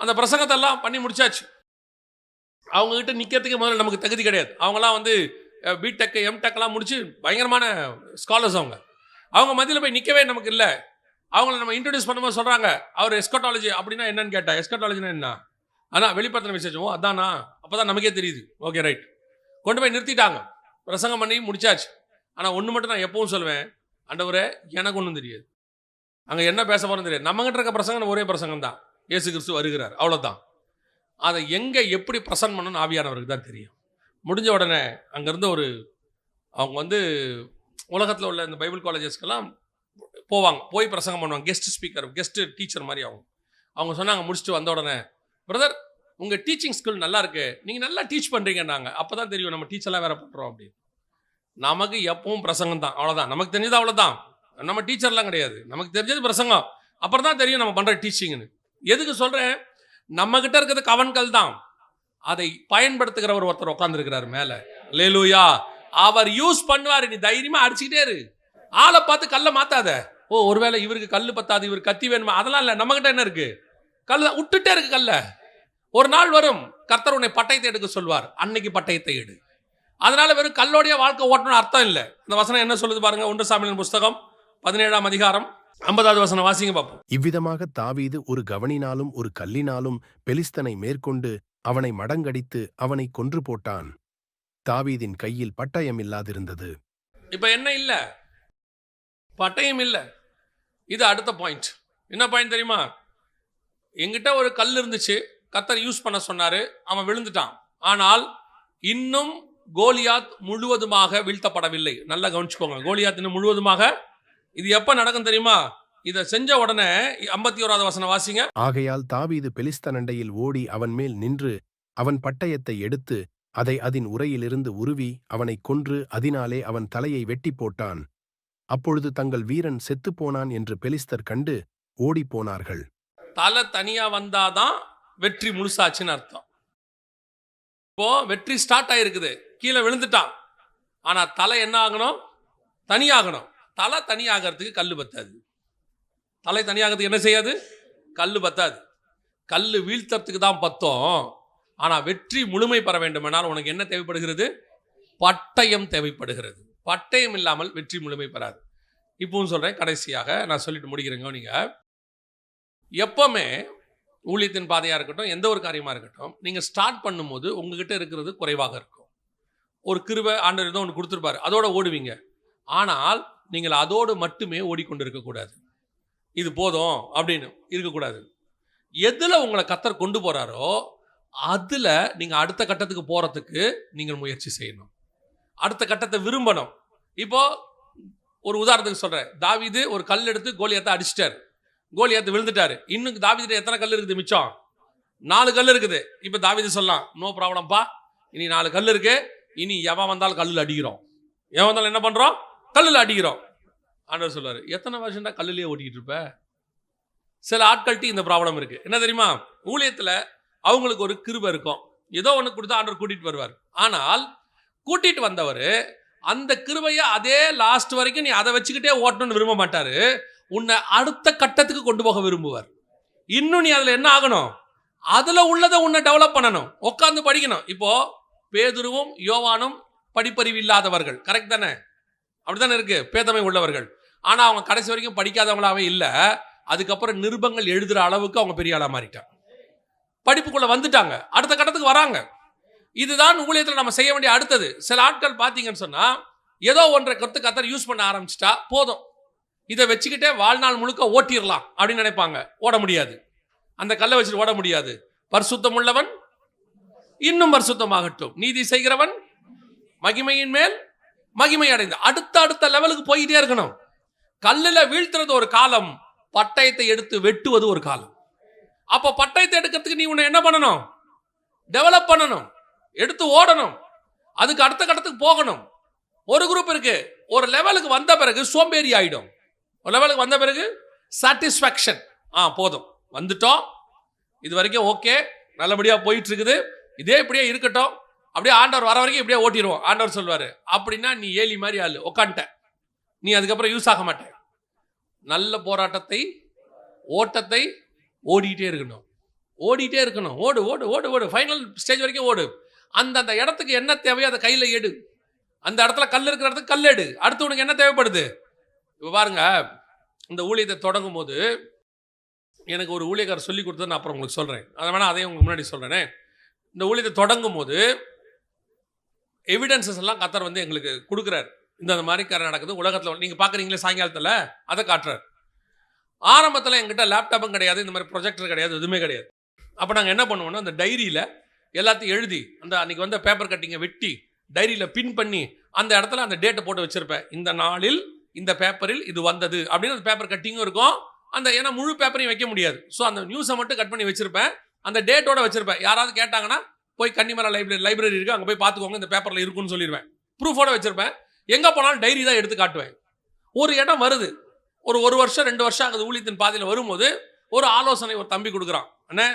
அந்த பிரசங்கத்தை எல்லாம் பண்ணி முடிச்சாச்சு. அவங்ககிட்ட நிற்கிறதுக்கு முதல்ல நமக்கு தகுதி கிடையாது. அவங்களாம் பிடெக் எம்டெக்லாம் முடிச்சு பயங்கரமான ஸ்காலர்ஸ். அவங்க மத்தியில் போய் நிற்கவே நமக்கு இல்லை. அவங்கள நம்ம இன்ட்ரடியூஸ் பண்ணும்போது சொல்கிறாங்க, அவர் எஸ்கட்டாலஜி அப்படின்னா என்னன்னு கேட்டா, எஸ்கட்டாலஜினா என்ன? ஆனால் வெளிப்படுத்தின விசேஷம், அதானா? அப்போ தான் நமக்கே தெரியுது. ஓகே ரைட், கொண்டு போய் நிறுத்திட்டாங்க. பிரசங்கம் பண்ணி முடிச்சாச்சு. ஆனால் ஒன்று மட்டும் நான் எப்பவும் சொல்லுவேன், ஆண்டவரே எனக்கு ஒன்றும் தெரியாது, அங்கே என்ன பேச போகிறோம் தெரியாது. நம்மகிட்ட இருக்க பிரசங்கம் ஒரே பிரசங்கம் தான், இயேசு கிறிஸ்து வருகிறார், அவ்வளோதான். அதை எங்கே எப்படி பிரசன்ட் பண்ணணும்னு ஆவியானவருக்கு தான் தெரியும். முடிஞ்ச உடனே அங்கேருந்து அவங்க உலகத்தில் உள்ள இந்த பைபிள் காலேஜஸ்க்கெல்லாம் போவாங்க, போய் பிரசங்கம் பண்ணுவாங்க, கெஸ்ட் ஸ்பீக்கர், கெஸ்ட் டீச்சர் மாதிரி. அவங்க சொன்னாங்க முடிச்சுட்டு வந்த உடனே, பிரதர் உங்கள் டீச்சிங் ஸ்கில் நல்லா இருக்கு, நீங்கள் நல்லா டீச் பண்ணுறீங்கன்னாங்க. அப்போ தான் தெரியும் நம்ம டீச்சர்லாம் வேறு பண்ணுறோம் அப்படின்னு. நமக்கு எப்பவும் பிரசங்கம் தான், அவ்வளோதான். நமக்கு தெரிஞ்சது அவ்வளோதான், நம்ம டீச்சர்லாம் கிடையாது. நமக்கு தெரிஞ்சது பிரசங்கம், அப்புறம் தான் தெரியும் நம்ம பண்ணுற டீச்சிங்னு. எதுக்கு சொல்கிறேன்? நம்மக்கிட்ட இருக்கிறது கவன்கள் தான், அதை பயன்படுத்துகிறவர் ஒருத்தர் உட்காந்துருக்கிறார் மேலே. அல்லேலூயா. அவர் யூஸ் பண்ணுவார். நீ தைரியமாக அடிச்சுக்கிட்டே இரு. ஆளை பார்த்து கல்லை மாற்றாத. ஓ ஒருவேளை இவருக்கு கல் பத்தாது, இவருக்கு கத்தி வேணுமா, அதெல்லாம் இல்லை. நம்மகிட்ட என்ன இருக்கு? கல் தான், விட்டுட்டே இருக்கு கல்ல. ஒரு நாள் வரும், கர்த்தர் உன்னை பட்டயத்தை எடுக்க சொல்வார், அன்னைக்கு பட்டயத்தை எடு. அதனால வெறும் கல்லோடைய வாழ்க்கை ஓட்டணும்னு அர்த்தம் இல்லை. இந்த வசனம் என்ன சொல்லுது பாருங்க, 1 சாமுவேல் புஸ்தகம் 17ஆம் அதிகாரம் 50வது வசனம் வாசிங்க பார்ப்போம். இவ்விதமாக தாவீது ஒரு கவணினாலும் ஒரு கல்லினாலும் பெலிஸ்தனை மேற்கொண்டு அவனை மடங்கடித்து அவனை கொன்று போட்டான். தாவீதின் கையில் பட்டயம் இல்லாதிருந்தது. இப்ப என்ன இல்ல? பட்டயம் இல்ல. இது அடுத்த பாயிண்ட். என்ன பாயிண்ட் தெரியுமா? எங்கிட்ட ஒரு கல் இருந்துச்சு, கர்த்தர் யூஸ் பண்ண சொன்னாரு, அவன் விழுந்துட்டான். ஆனால் இன்னும் கோலியாத் முழுவதுமாக வீழ்த்தப்படவில்லை. நல்லா கவனிச்சுக்கோங்க, கோலியாத் இன்னும் முழுவதுமாக. இது எப்ப நடக்கும் தெரியுமா? இதை செஞ்ச உடனே 51வது வசனம் வாசிங்க. ஆகையால் தாவீது பெலிஸ்தன் அண்டையில் ஓடி அவன் மேல் நின்று அவன் பட்டயத்தை எடுத்து அதை அதன் உரையிலிருந்து உருவி அவனை கொன்று அதனாலே அவன் தலையை வெட்டி போட்டான். அப்பொழுது தங்கள் வீரன் செத்துப்போனான் என்று பெலிஸ்தர் கண்டு ஓடிப்போனார்கள். தலை தனியா வந்தாதான் வெற்றி முழுசாச்சுன்னு அர்த்தம். இப்போ வெற்றி ஸ்டார்ட் ஆயிருக்குது, கீழே விழுந்துட்டான். ஆனா தலை என்ன ஆகணும்? தனியாகணும். தலை தனியாகிறதுக்கு கல்லு பத்தாது. தலை தனியாகிறதுக்கு என்ன செய்யாது? கல்லு பத்தாது. கல்லு வீழ்த்தறதுக்கு தான் பத்தம். ஆனா வெற்றி முழுமை பெற வேண்டுமென்றால் உனக்கு என்ன தேவைப்படுகிறது? பட்டயம் தேவைப்படுகிறது. பட்டயம் இல்லாமல் வெற்றி முழுமை பெறாது. இப்பவும் சொல்றேன், கடைசியாக நான் சொல்லிட்டு முடிக்கிறேங்க. நீங்க எப்பவுமே ஊழியத்தின் பாதையா இருக்கட்டும், எந்த ஒரு காரியமா இருக்கட்டும், நீங்க ஸ்டார்ட் பண்ணும்போது உங்ககிட்ட இருக்கிறது குறைவாக இருக்கும். ஒரு கிருபை ஆண்டவர் ஏதோ ஒன்று கொடுத்துருப்பாரு, அதோட ஓடுவீங்க. ஆனால் நீங்கள் அதோடு மட்டுமே ஓடிக்கொண்டு இருக்கக்கூடாது. இது போதும் அப்படின்னு இருக்கக்கூடாது. எதுல உங்களை கர்த்தர் கொண்டு போறாரோ அதுல நீங்க அடுத்த கட்டத்துக்கு போறதுக்கு நீங்கள் முயற்சி செய்யணும். அடுத்த கட்டத்தை விரும்பணும். இப்போ ஒரு உதாரணத்துக்கு சொல்றேன். தாவீது ஒரு கல் எடுத்து கோலியாத்தை அடிச்சிட்டாரு. கோலியாத்து விழுந்துட்டாரு. இன்னும் தாவீது எத்தனை கல் இருக்குது மிச்சம்? 4 கல் இருக்குது. இப்போ தாவீது சொல்லலாம், நோ ப்ராப்ளம்ப்பா, இனி 4 கல் இருக்கு, இனி எவன் வந்தாலும் கல்லில் அடிக்கிறோம். எவன் வந்தாலும் என்ன பண்றோம்? கல்லில் அடிக்கிறோம். ஆண்டவர் சொல்றாரு, எத்தனை வருஷம் தான் கல்லுலேயே ஓட்டிக்கிட்டு இருப்ப? சில ஆட்கள்கிட்ட இந்த ப்ராப்ளம் இருக்கு. என்ன தெரியுமா? ஊழியத்துல அவங்களுக்கு ஒரு கிருபை இருக்கும், ஏதோ ஒன்று கொடுத்தா ஆண்டவர் கூட்டிட்டு வருவார். ஆனால் கூட்டிட்டு வந்தவர் அந்த கிருபையை அதே லாஸ்ட் வரைக்கும் நீ அதை வச்சுக்கிட்டே ஓட்டணும்னு விரும்ப மாட்டாரு. உன்னை அடுத்த கட்டத்துக்கு கொண்டு போக விரும்புவார். இன்னும் நீ அதுல என்ன ஆகணும்? அதுல உள்ளதை உன்னை டெவலப் பண்ணணும், உட்காந்து படிக்கணும். இப்போ பேதுருவும் யோவானும் படிப்பறிவு இல்லாதவர்கள், கரெக்ட் தானே? அப்படித்தானே இருக்கு, பேதமை உள்ளவர்கள். ஆனா அவங்க கடைசி வரைக்கும் படிக்காதவங்களாவே இல்லை. அதுக்கப்புறம் நிருபங்கள் எழுதுற அளவுக்கு அவங்க பெரிய ஆளா மாறிட்டாங்க, படிப்புக்குள்ள வந்துட்டாங்க, அடுத்த கட்டத்துக்கு வராங்க. இதுதான் ஊழியத்தில் நம்ம செய்ய வேண்டிய அடுத்தது. சில ஆட்கள் பார்த்தீங்கன்னு சொன்னா ஏதோ ஒன்றை கர்த்தர் யூஸ் பண்ண ஆரம்பிச்சிட்டா போதும், இதை வச்சுக்கிட்டே வாழ்நாள் முழுக்க ஓட்டிடலாம் அப்படின்னு நினைப்பாங்க. ஓட முடியாது, அந்த கல்லை வச்சுட்டு ஓட முடியாது. பரிசுத்தம் உள்ளவன் இன்னும் பரிசுத்தமாகட்டும், நீதி செய்கிறவன் மகிமையின் மேல் மகிமை அடைந்து அடுத்த லெவலுக்கு போயிட்டே இருக்கணும். கல்லுல வீழ்த்துறது ஒரு காலம், பட்டயத்தை எடுத்து வெட்டுவது ஒரு காலம். அப்ப பட்டயத்தை எடுக்கிறதுக்கு நீ உன்னை என்ன பண்ணணும்? டெவலப் பண்ணணும், எடுத்து ஓடணும், அதுக்கு அடுத்த கட்டத்துக்கு போகணும். ஒரு குரூப் இருக்கு, ஒரு லெவலுக்கு வந்த பிறகு சோம்பேறி ஆயிடும். ஒரு லெவலுக்கு வந்த பிறகு சாட்டிஸ்ஃபேக்ஷன், போதும் வந்துட்டோம், இது வரைக்கும் ஓகே, நல்லபடியா போயிட்டு இருக்குது, இதே இப்படியே இருக்கட்டும், அப்படியே ஆண்டவர் வர வரைக்கும் இப்படியே ஓட்டிடுவோம். ஆண்டவர் சொல்வாரு, அப்படின்னா நீ ஏலி மாதிரி ஆளு உட்காந்துட்ட, நீ அதுக்கப்புறம் யூஸ் ஆக மாட்டேன். நல்ல போராட்டத்தை ஓட்டத்தை ஓடிட்டே இருக்கணும், ஓடிட்டே இருக்கணும். ஓடு ஓடு ஓடு ஓடு, ஃபைனல் ஸ்டேஜ் வரைக்கும் ஓடு. அந்த இடத்துக்கு என்ன தேவையோ அதை கையில் எடு. அந்த இடத்துல கல் இருக்கிற இடத்துக்கு கல் எடு. அடுத்து உனக்கு என்ன தேவைப்படுது? இப்போ பாருங்க, இந்த ஊழியத்தை தொடங்கும் போது எனக்கு ஒரு ஊழியக்காரர் சொல்லி கொடுத்தது, நான் அப்புறம் உங்களுக்கு சொல்றேன். அதை வேணா அதையும் உங்களுக்கு முன்னாடி சொல்றேனே. இந்த ஊழியத்தை தொடங்கும் போது எவிடன்சஸ் எல்லாம் கர்த்தர் வந்து எங்களுக்கு கொடுக்குறாரு. இந்த மாதிரி காரியம் நடக்குது உலகத்தில், நீங்க பாக்குறீங்களே சாயங்காலத்தில், அதை காட்டுறாரு. ஆரம்பத்தில் எங்கிட்ட லேப்டாப்பும் கிடையாது, இந்த மாதிரி ப்ரொஜெக்டர் கிடையாது, எதுவுமே கிடையாது. அப்போ நாங்கள் என்ன பண்ணுவோம்னா, அந்த டைரியில் எல்லாத்தையும் எழுதி, அந்த அன்றைக்கி வந்து பேப்பர் கட்டிங்கை வெட்டி டைரியில் பின் பண்ணி அந்த இடத்துல அந்த டேட்டை போட்டு வச்சுருப்பேன். இந்த நாளில் இந்த பேப்பரில் இது வந்தது அப்படின்னு அந்த பேப்பர் கட்டிங்கும் இருக்கும். அந்த ஏன்னா முழு பேப்பரையும் வைக்க முடியாது, ஸோ அந்த நியூஸை மட்டும் கட் பண்ணி வச்சுருப்பேன். அந்த டேட்டோட வச்சுருப்பேன். யாராவது கேட்டாங்கன்னா போய் கன்னிமரா லைப்ரரி இருக்குது, அங்கே போய் பார்த்துக்கோங்க, இந்த பேப்பரில் இருக்குன்னு சொல்லிடுவேன். ப்ரூஃபோட வச்சுருப்பேன். எங்கே போனாலும் டைரி தான் எடுத்து காட்டுவேன். ஒரு இடம் வருது, ஒரு வருஷம் 2 வருஷம் ஆகுது ஊழியத்தின் பாதையில் வரும்போது ஒரு ஆலோசனை ஒரு தம்பி கொடுக்குறான். அண்ணே,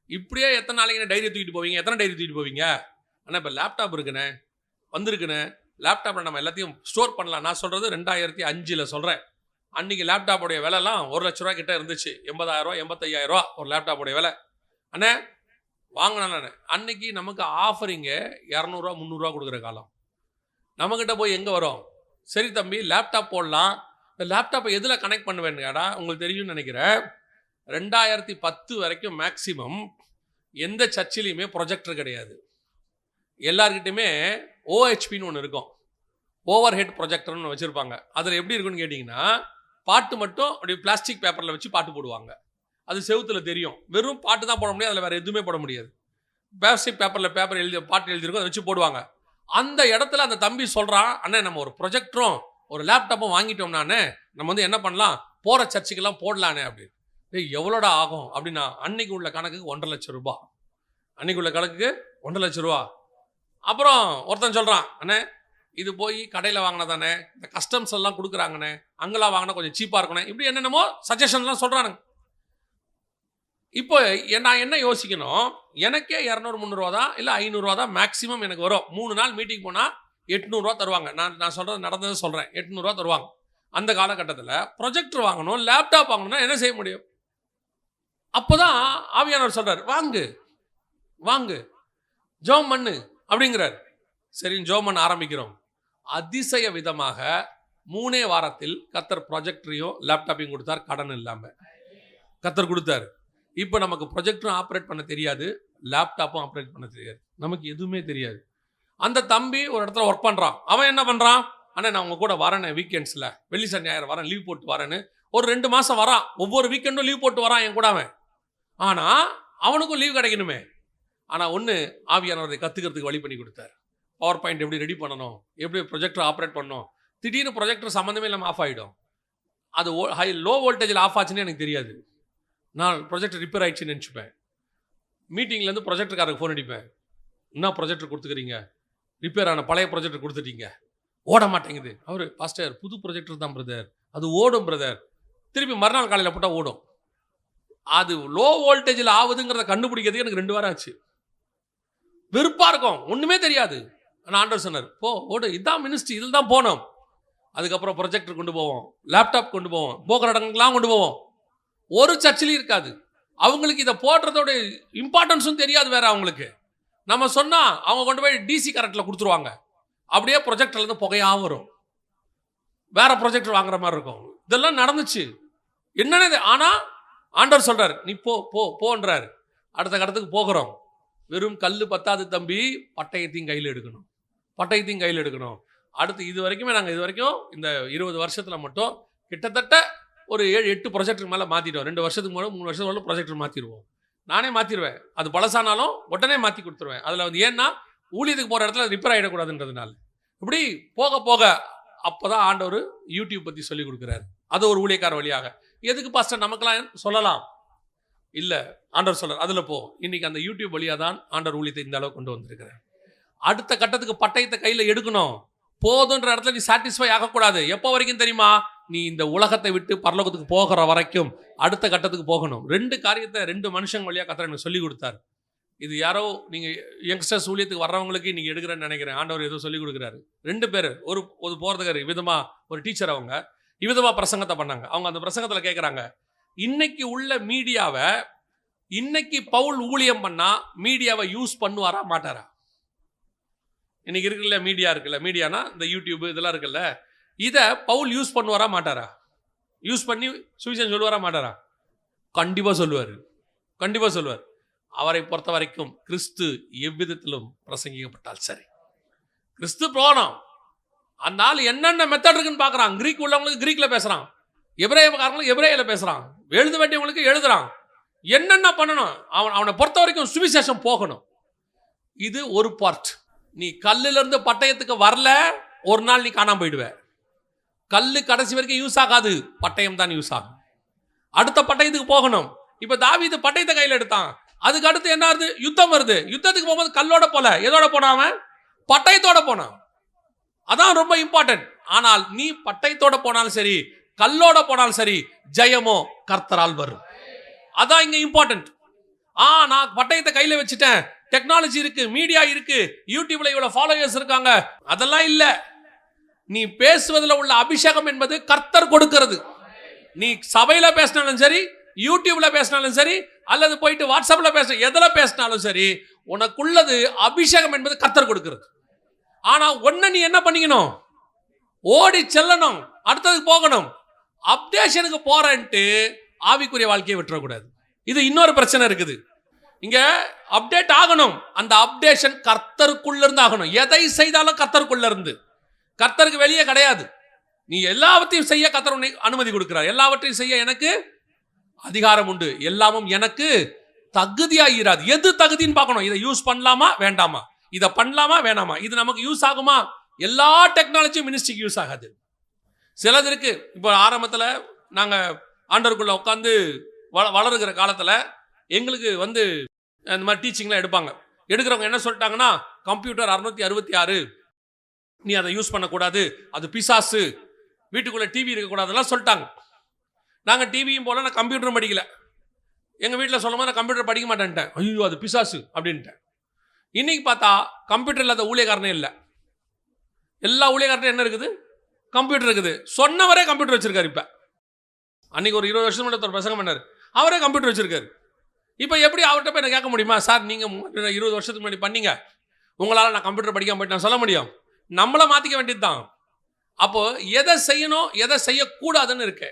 இப்படியே எத்தனை நாளைக்கு டைரி தூக்கிட்டு போவீங்க? எத்தனை டைரி தூக்கிட்டு போவீங்க? அண்ணா, இப்போ லேப்டாப் இருக்குண்ணே, வந்திருக்குண்ணே, லேப்டாப்பில் நம்ம எல்லாத்தையும் ஸ்டோர் பண்ணலாம். நான் சொல்கிறது 2005 சொல்கிறேன். அன்றைக்கி லேப்டாப்போடைய விலைலாம் 1 லட்ச ரூபா கிட்ட இருந்துச்சு. 80,000 85,000 ஒரு லேப்டாப்போடைய விலை. அண்ணே வாங்கினேன். அன்னைக்கு நமக்கு ஆஃபரிங்க 200 300 கொடுக்குற காலம். நம்மக்கிட்ட போய் எங்கே வரும்? சரி தம்பி, லேப்டாப் போடலாம். இந்த லேப்டாப்பை எதில் கனெக்ட் பண்ணுவேன்னு கேட்டா, உங்களுக்கு தெரியும்னு நினைக்கிறேன், 2010 வரைக்கும் மேக்சிமம் எந்த சர்ச்சிலையுமே ப்ரொஜெக்டர் கிடையாது. எல்லார்கிட்டையுமே ஓஹெச்பின்னு ஒன்று இருக்கும், ஓவர் ஹெட் ப்ரொஜெக்டர்னு வச்சுருப்பாங்க. அதில் எப்படி இருக்குன்னு கேட்டிங்கன்னா, பாட்டு மட்டும் அப்படி பிளாஸ்டிக் பேப்பரில் வச்சு பாட்டு போடுவாங்க. அது செவுத்தில் தெரியும். வெறும் பாட்டு தான் போட முடியாது, அதில் வேறு எதுவுமே போட முடியாது. பிளாஸ்டிக் பேப்பரில் பேப்பர் எழுதி பாட்டு எழுதிருக்கும், அதை வச்சு போடுவாங்க. அந்த இடத்துல அந்த தம்பி சொல்கிறான், அண்ணே நம்ம ஒரு ப்ரொஜெக்டரும் ஒரு லேப்டாப்பும் வாங்கிட்டோம்னானே, நம்ம வந்து என்ன பண்ணலாம், போகிற சர்ச்சுக்கெல்லாம் போடலானே அப்படின்னு. எவ்வளோடா ஆகும் அப்படின்னா, அன்னைக்கு உள்ள கணக்குக்கு 1.5 லட்சம் ரூபா. அன்னைக்கு உள்ள கணக்குக்கு 1.5 லட்சம் ரூபா. அப்புறம் ஒருத்தன் சொல்கிறான், அண்ணே இது போய் கடையில் வாங்கினா தானே, இந்த கஸ்டம்ஸ் எல்லாம் கொடுக்குறாங்கண்ணே, அங்கெல்லாம் வாங்கினா கொஞ்சம் சீப்பாக இருக்கணும், இப்படி என்னென்னமோ சஜஷன்லாம் சொல்கிறானுங்க. இப்போ நான் என்ன யோசிக்கணும், எனக்கே 200-300 தான் இல்லை 500 தான் மேக்ஸிமம் எனக்கு வரும். 3 நாள் மீட்டிங் போனால் 800 தருவாங்க. நான் சொல்கிறது நடந்ததை சொல்கிறேன். 800 தருவாங்க. அந்த காலகட்டத்தில் ப்ரொஜெக்டர் வாங்கணும், லேப்டாப் வாங்கணும்னா என்ன செய்ய முடியும்? அப்போ தான் ஆவியானவர் சொல்கிறார், வாங்கு ஜோம் பண்ணு அப்படிங்கிறார். சரி, ஜோம் பண்ண ஆரம்பிக்கிறோம். அதிசய விதமாக 3 வாரத்தில் கர்த்தர் ப்ரொஜெக்டரையும் லேப்டாப்பையும் கொடுத்தார், கடன் இல்லாமல் கர்த்தர் கொடுத்தார். இப்போ நமக்கு ப்ரொஜெக்டரும் ஆப்ரேட் பண்ண தெரியாது, லேப்டாப்பும் ஆப்ரேட் பண்ண தெரியாது, நமக்கு எதுவுமே தெரியாது. அந்த தம்பி ஒரு இடத்துல ஒர்க் பண்ணுறான். அவன் என்ன பண்ணுறான், ஆனால் நான் உங்கள் கூட வரேன்னு வீக்கெண்ட்ஸில் வெள்ளி சனி ஞாயிறு வரேன், லீவ் போட்டு வரேன்னு ஒரு 2 மாதம் வரான். ஒவ்வொரு வீக்கெண்டும் லீவ் போட்டு வரான் என் கூட அவன். ஆனால் அவனுக்கும் லீவ் கிடைக்கணுமே. ஆனால் ஒன்று, ஆவியானவரை கற்றுக்கிறதுக்கு வழி பண்ணி கொடுத்தார். பவர் பாயிண்ட் எப்படி ரெடி பண்ணணும், எப்படி ப்ரொஜெக்டர் ஆப்ரேட் பண்ணணும். திடீர்னு ப்ரொஜெக்டர் சம்மந்தமே இல்லாமல் ஆஃப் ஆகிடும். அது லோ வோல்டேஜில் ஆஃப் ஆச்சுன்னு எனக்கு தெரியாது. நான் ப்ரொஜெக்டர் ரிப்பேர் ஆகிடுச்சுன்னு நினச்சிப்பேன். மீட்டிங்லேருந்து ப்ரொஜெக்டருக்காரருக்கு ஃபோன் அடிப்பேன், என்ன ப்ரொஜெக்டர் கொடுத்துக்கிறீங்க, ரிப்பேர் ஆன பழைய ப்ரொஜெக்டர் கொடுத்துட்டீங்க, ஓட மாட்டேங்குது. அவர், பாஸ்டர் புது ப்ரொஜெக்டர் தான் பிரதர், அது ஓடும் பிரதர். திருப்பி மறுநாள் காலையில் போட்டால் ஓடும். அது லோ வோல்டேஜில் ஆகுதுங்கிறத கண்டுபிடிக்கிறதுக்கு எனக்கு 2 வாரம் ஆச்சு. வெறுப்பாக இருக்கும், ஒன்றுமே தெரியாது. ஆனால் ஆண்டவர் சொன்னார், போ ஓடு, இதுதான் மினிஸ்ட்ரி, இதில் தான் போனோம். அதுக்கப்புறம் ப்ரொஜெக்டர் கொண்டு போவோம், லேப்டாப் கொண்டு போவோம், போகிற இடங்கள்லாம் கொண்டு போவோம். ஒரு சர்ச்சிலையும் இருக்காது. அவங்களுக்கு இதை போடுறதோட இம்பார்ட்டன்ஸும் தெரியாது வேற அவங்களுக்கு. நம்ம சொன்னால் அவங்க கொண்டு போய் டிசி கரண்ட்டில் கொடுத்துருவாங்க. அப்படியே ப்ரொஜெக்டர்லேருந்து புகையாக வரும், வேற ப்ரொஜெக்டர் வாங்குற மாதிரி இருக்கும். இதெல்லாம் நடந்துச்சு. என்னென்ன, ஆனால் ஆண்டவர் சொல்கிறார், நீ போன்றார். அடுத்த கட்டத்துக்கு போகிறோம். வெறும் கல் பத்தாது தம்பி, பட்டயத்தையும் கையில் எடுக்கணும். அடுத்து இது வரைக்கும் இந்த 20 வருஷத்தில் மட்டும் கிட்டத்தட்ட ஒரு 7-8 ப்ரொஜெக்டருக்கு மேலே மாற்றிட்டோம். 2 வருஷத்துக்கு மேலே 3 வருஷத்துக்கு மேலே ப்ரொஜெக்டர் மாற்றிடுவோம். நானே மாற்றிடுவேன். அது பழசானாலும் உடனே மாற்றி கொடுத்துருவேன். அதில் ஏன்னா ஊழியத்துக்கு போகிற இடத்துல ரிப்பேர் ஆகிடக்கூடாதுன்றதுனால. இப்படி போக அப்போ தான் ஆண்டவர் யூடியூப் பற்றி சொல்லிக் கொடுக்குறாரு. அது ஒரு ஊழியக்கார வழியாக. எதுக்கு பாஸ்டர் நமக்கெல்லாம் சொல்லலாம் இல்லை, ஆண்டவர் சொல்கிறார் அதில் போ. இன்னைக்கு அந்த யூடியூப் வழியாக தான் ஆண்டவர் ஊழியத்தை இந்த அளவு கொண்டு வந்திருக்கிறார். அடுத்த கட்டத்துக்கு பட்டயத்தை கையில் எடுக்கணும். போதுன்ற இடத்துல நீ சாட்டிஸ்ஃபை ஆகக்கூடாது. எப்போ வரைக்கும் தெரியுமா, நீ இந்த உலகத்தை விட்டு பரலோகத்துக்கு போகிற வரைக்கும் அடுத்த கட்டத்துக்கு போகணும். 2 காரியத்தை 2 மனுஷங்க வழியாக கர்த்தர் எனக்கு சொல்லிக் கொடுத்தார். இது யாரோ நீங்கள் யங்ஸ்டர்ஸ் ஊழியத்துக்கு வர்றவங்களுக்கு நீங்கள் எடுக்கிறேன்னு நினைக்கிறேன். ஆண்டவர் ஏதோ சொல்லிக் கொடுக்குறாரு. 2 பேர், ஒரு போகிறதுக்காரு விதமாக, ஒரு டீச்சர், அவங்க இவ்விதமாக பிரசங்கத்தை பண்ணாங்க. அவங்க அந்த பிரசங்கத்தில் கேட்குறாங்க, இன்னைக்கு உள்ள மீடியாவை, இன்னைக்கு பவுல் ஊழியம் பண்ணால் மீடியாவை யூஸ் பண்ணுவாரா மாட்டாரா? இன்னைக்கு இருக்குல்ல மீடியா, மீடியானா இந்த யூடியூப் இதெல்லாம் இருக்குல்ல, இதை பவுல் யூஸ் பண்ணுவாரா மாட்டாரா? யூஸ் பண்ணி சுவிசேஷம் சொல்லுவாரா மாட்டாரா? கண்டிப்பாக சொல்லுவார். அவரை பொறுத்த வரைக்கும் கிறிஸ்து எவ்விதத்திலும் பிரசங்கிக்கப்பட்டால் சரி, கிறிஸ்து போனோம். அந்த ஆள் என்னென்ன மெத்தட் இருக்குன்னு பார்க்குறான். கிரீக் உள்ளவங்களுக்கு கிரீக்கில் பேசுகிறான், எபிரேயக்காரங்களுக்கு எபிரேயில் பேசுகிறான், எழுத வேண்டியவங்களுக்கு எழுதுறான். என்னென்ன பண்ணணும், அவனை பொறுத்த வரைக்கும் சுவிசேஷம் போகணும். இது ஒரு பார்ட். நீ கல்லிலிருந்து பட்டயத்துக்கு வரல, ஒரு நாள் நீ காணாம போயிடுவ. கல்லு கடைசி வரைக்கும் யூஸ் ஆகாது, பட்டயம் தான் யூஸ் ஆகும். அடுத்த பட்டயத்துக்கு போகணும். இப்போ தாவீது பட்டயத்தை கையில் எடுத்தான். அதுக்கு அடுத்து என்ன ஆகுது, யுத்தம் வருது. யுத்தத்துக்கு போகும்போது கல்லோட போல, எதோட போனான்? பட்டயத்தோட போனான். அதான் ரொம்ப இம்பார்ட்டன்ட். ஆனால் நீ பட்டயத்தோட போனாலும் சரி, கல்லோட போனாலும் சரி, ஜெயமோ கர்த்தரால் வரும். அதான் இங்க இம்பார்ட்டன்ட். நான் பட்டயத்தை கையில வச்சுட்டேன், டெக்னாலஜி இருக்கு, மீடியா இருக்கு, யூடியூப்ல இவ்வளவு ஃபாலோவர்ஸ் இருக்காங்க, அதெல்லாம் இல்ல. நீ பேசுவதில் உள்ள அபிஷேகம் என்பது கர்த்தர் கொடுக்கிறது. நீ சபையில பேசினாலும் சரி, யூடியூப்ல பேசினாலும் சரி, அல்லது போயிட்டு வாட்ஸ்அப்ல பேச, எதுல பேசினாலும் சரி, உனக்குள்ளது அபிஷேகம் என்பது கர்த்தர் கொடுக்கிறது. ஆனா ஒன்னு நீ என்ன பண்ணிக்கணும், ஓடி செல்லணும், அடுத்ததுக்கு போகணும். அப்டேஷனுக்கு போறேன்ட்டு ஆவிக்குரிய வாழ்க்கையை விட்டுறக்கூடாது. இது இன்னொரு பிரச்சனை இருக்குது. இங்க அப்டேட் ஆகணும். அந்த அப்டேஷன் கர்த்தருக்குள்ள இருந்து ஆகணும். எதை செய்தாலும் கர்த்தருக்குள்ள இருந்து, கர்த்தருக்கு வெளியே கிடையாது. நீ எல்லாவற்றையும் செய்ய கர்த்தர் உன்னை அனுமதி கொடுக்கிறார். எல்லாவற்றையும் செய்ய எனக்கு அதிகாரம் உண்டு, எல்லாமும் எனக்கு தகுதியாகிறாது. எது தகுதின்னு பார்க்கணும். இதை யூஸ் பண்ணலாமா வேண்டாமா, இதை பண்ணலாமா வேணாமா, இது நமக்கு யூஸ் ஆகுமா? எல்லா டெக்னாலஜியும் மினிஸ்ட்ரிக்கு யூஸ் ஆகாது. சிலது இருக்கு. இப்போ ஆரம்பத்தில் நாங்கள் ஆண்டவருக்குள்ள உட்காந்து வளருகிற காலத்தில் எங்களுக்கு இந்த மாதிரி டீச்சிங்லாம் எடுப்பாங்க. எடுக்கிறவங்க என்ன சொல்லிட்டாங்கன்னா, கம்ப்யூட்டர் 666 நீ அதை யூஸ் பண்ணக்கூடாது, அது பிசாசு, வீட்டுக்குள்ளே டிவி இருக்கக்கூடாதுலாம் சொல்லிட்டாங்க. நாங்கள் டிவியும் போல, நான் கம்ப்யூட்டரும் படிக்கல. எங்கள் வீட்டில் சொல்லும் போது நான் கம்ப்யூட்டர் படிக்க மாட்டேன்ட்டேன். ஐயோ அது பிசாசு அப்படின்ட்டேன். இன்னைக்கு பார்த்தா கம்ப்யூட்டர் இல்லாத ஊழியக்காரனே இல்லை. எல்லா ஊழியக்காரனும் என்ன இருக்குது? கம்ப்யூட்டர் இருக்குது. சொன்னவரே கம்ப்யூட்டர் வச்சிருக்காரு. இப்போ அன்னைக்கு ஒரு 20 வருஷம் முன்னாடி ஒரு பிரசங்கம் பண்ணார், அவரே கம்ப்யூட்டர் வச்சிருக்காரு. இப்போ எப்படி அவர்கிட்ட போய் நான் கேட்க முடியுமா? சார் நீங்கள் 20 வருஷத்துக்கு முன்னாடி பண்ணீங்க, உங்களால் நான் கம்ப்யூட்டர் படிக்காம போயிட்டு நான் சொல்ல முடியும்? நம்மளை மாற்றிக்க வேண்டியது தான். அப்போ எதை செய்யணும் எதை செய்யக்கூடாதுன்னு இருக்கு,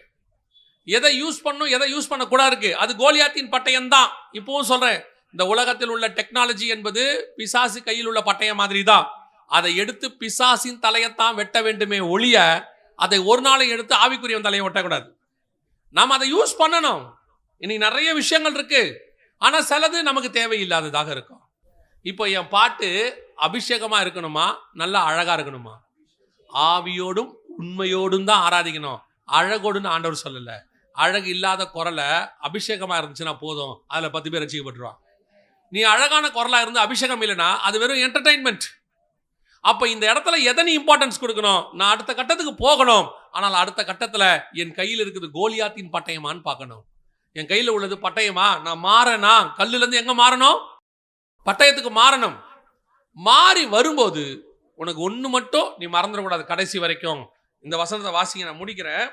எதை யூஸ் பண்ணணும் எதை யூஸ் பண்ணக்கூடாது இருக்கு. அது கோலியாத்தின் பட்டயம் தான். இப்பவும் சொல்றேன், இந்த உலகத்தில் உள்ள டெக்னாலஜி என்பது பிசாசு கையில் உள்ள பட்டயம் மாதிரி தான். அதை எடுத்து பிசாசின் தலையத்தான் வெட்ட வேண்டுமே ஒழிய, அதை ஒரு நாளை எடுத்து ஆவிக்குரியவன் தலையை வெட்டக்கூடாது. நாம் அதை யூஸ் பண்ணணும். இன்னைக்கு நிறைய விஷயங்கள் இருக்கு, ஆனா சிலது நமக்கு தேவையில்லாததாக இருக்கும். இப்போ என் பாட்டு அபிஷேகமா இருக்கணுமா, நல்லா அழகா இருக்கணுமா? ஆவியோடும் உண்மையோடும் தான் ஆராதிக்கணும், அழகோடுன்னு ஆண்டவர் சொல்லல. அழகு இல்லாத குரலை அபிஷேகமா இருந்துச்சுன்னா போதும், அதுல 10 பேர் ரசிக்கப்பட்டுருவான். நீ அழகான குரலா இருந்து அபிஷேகம் இல்லைன்னா அது வெறும் என்டர்டைன்மெண்ட். அப்ப இந்த இடத்துல எதை நீ இம்பார்ட்டன்ஸ் கொடுக்கணும்? நான் அடுத்த கட்டத்துக்கு போகணும், ஆனால் அடுத்த கட்டத்துல என் கையில் இருக்குது கோலியாத்தின் பட்டயமான்னு பார்க்கணும். என் கையில் உள்ளது பட்டயமா? நான் மாறனா? கல்லுல இருந்து எங்க மாறணும்? பட்டயத்துக்கு மாறணும். மாறி வரும்போது உனக்கு ஒன்று மட்டும் நீ மறந்துடக்கூடாது கடைசி வரைக்கும். இந்த வசனத்தை வாசிங்க, நான் முடிக்கிறேன்.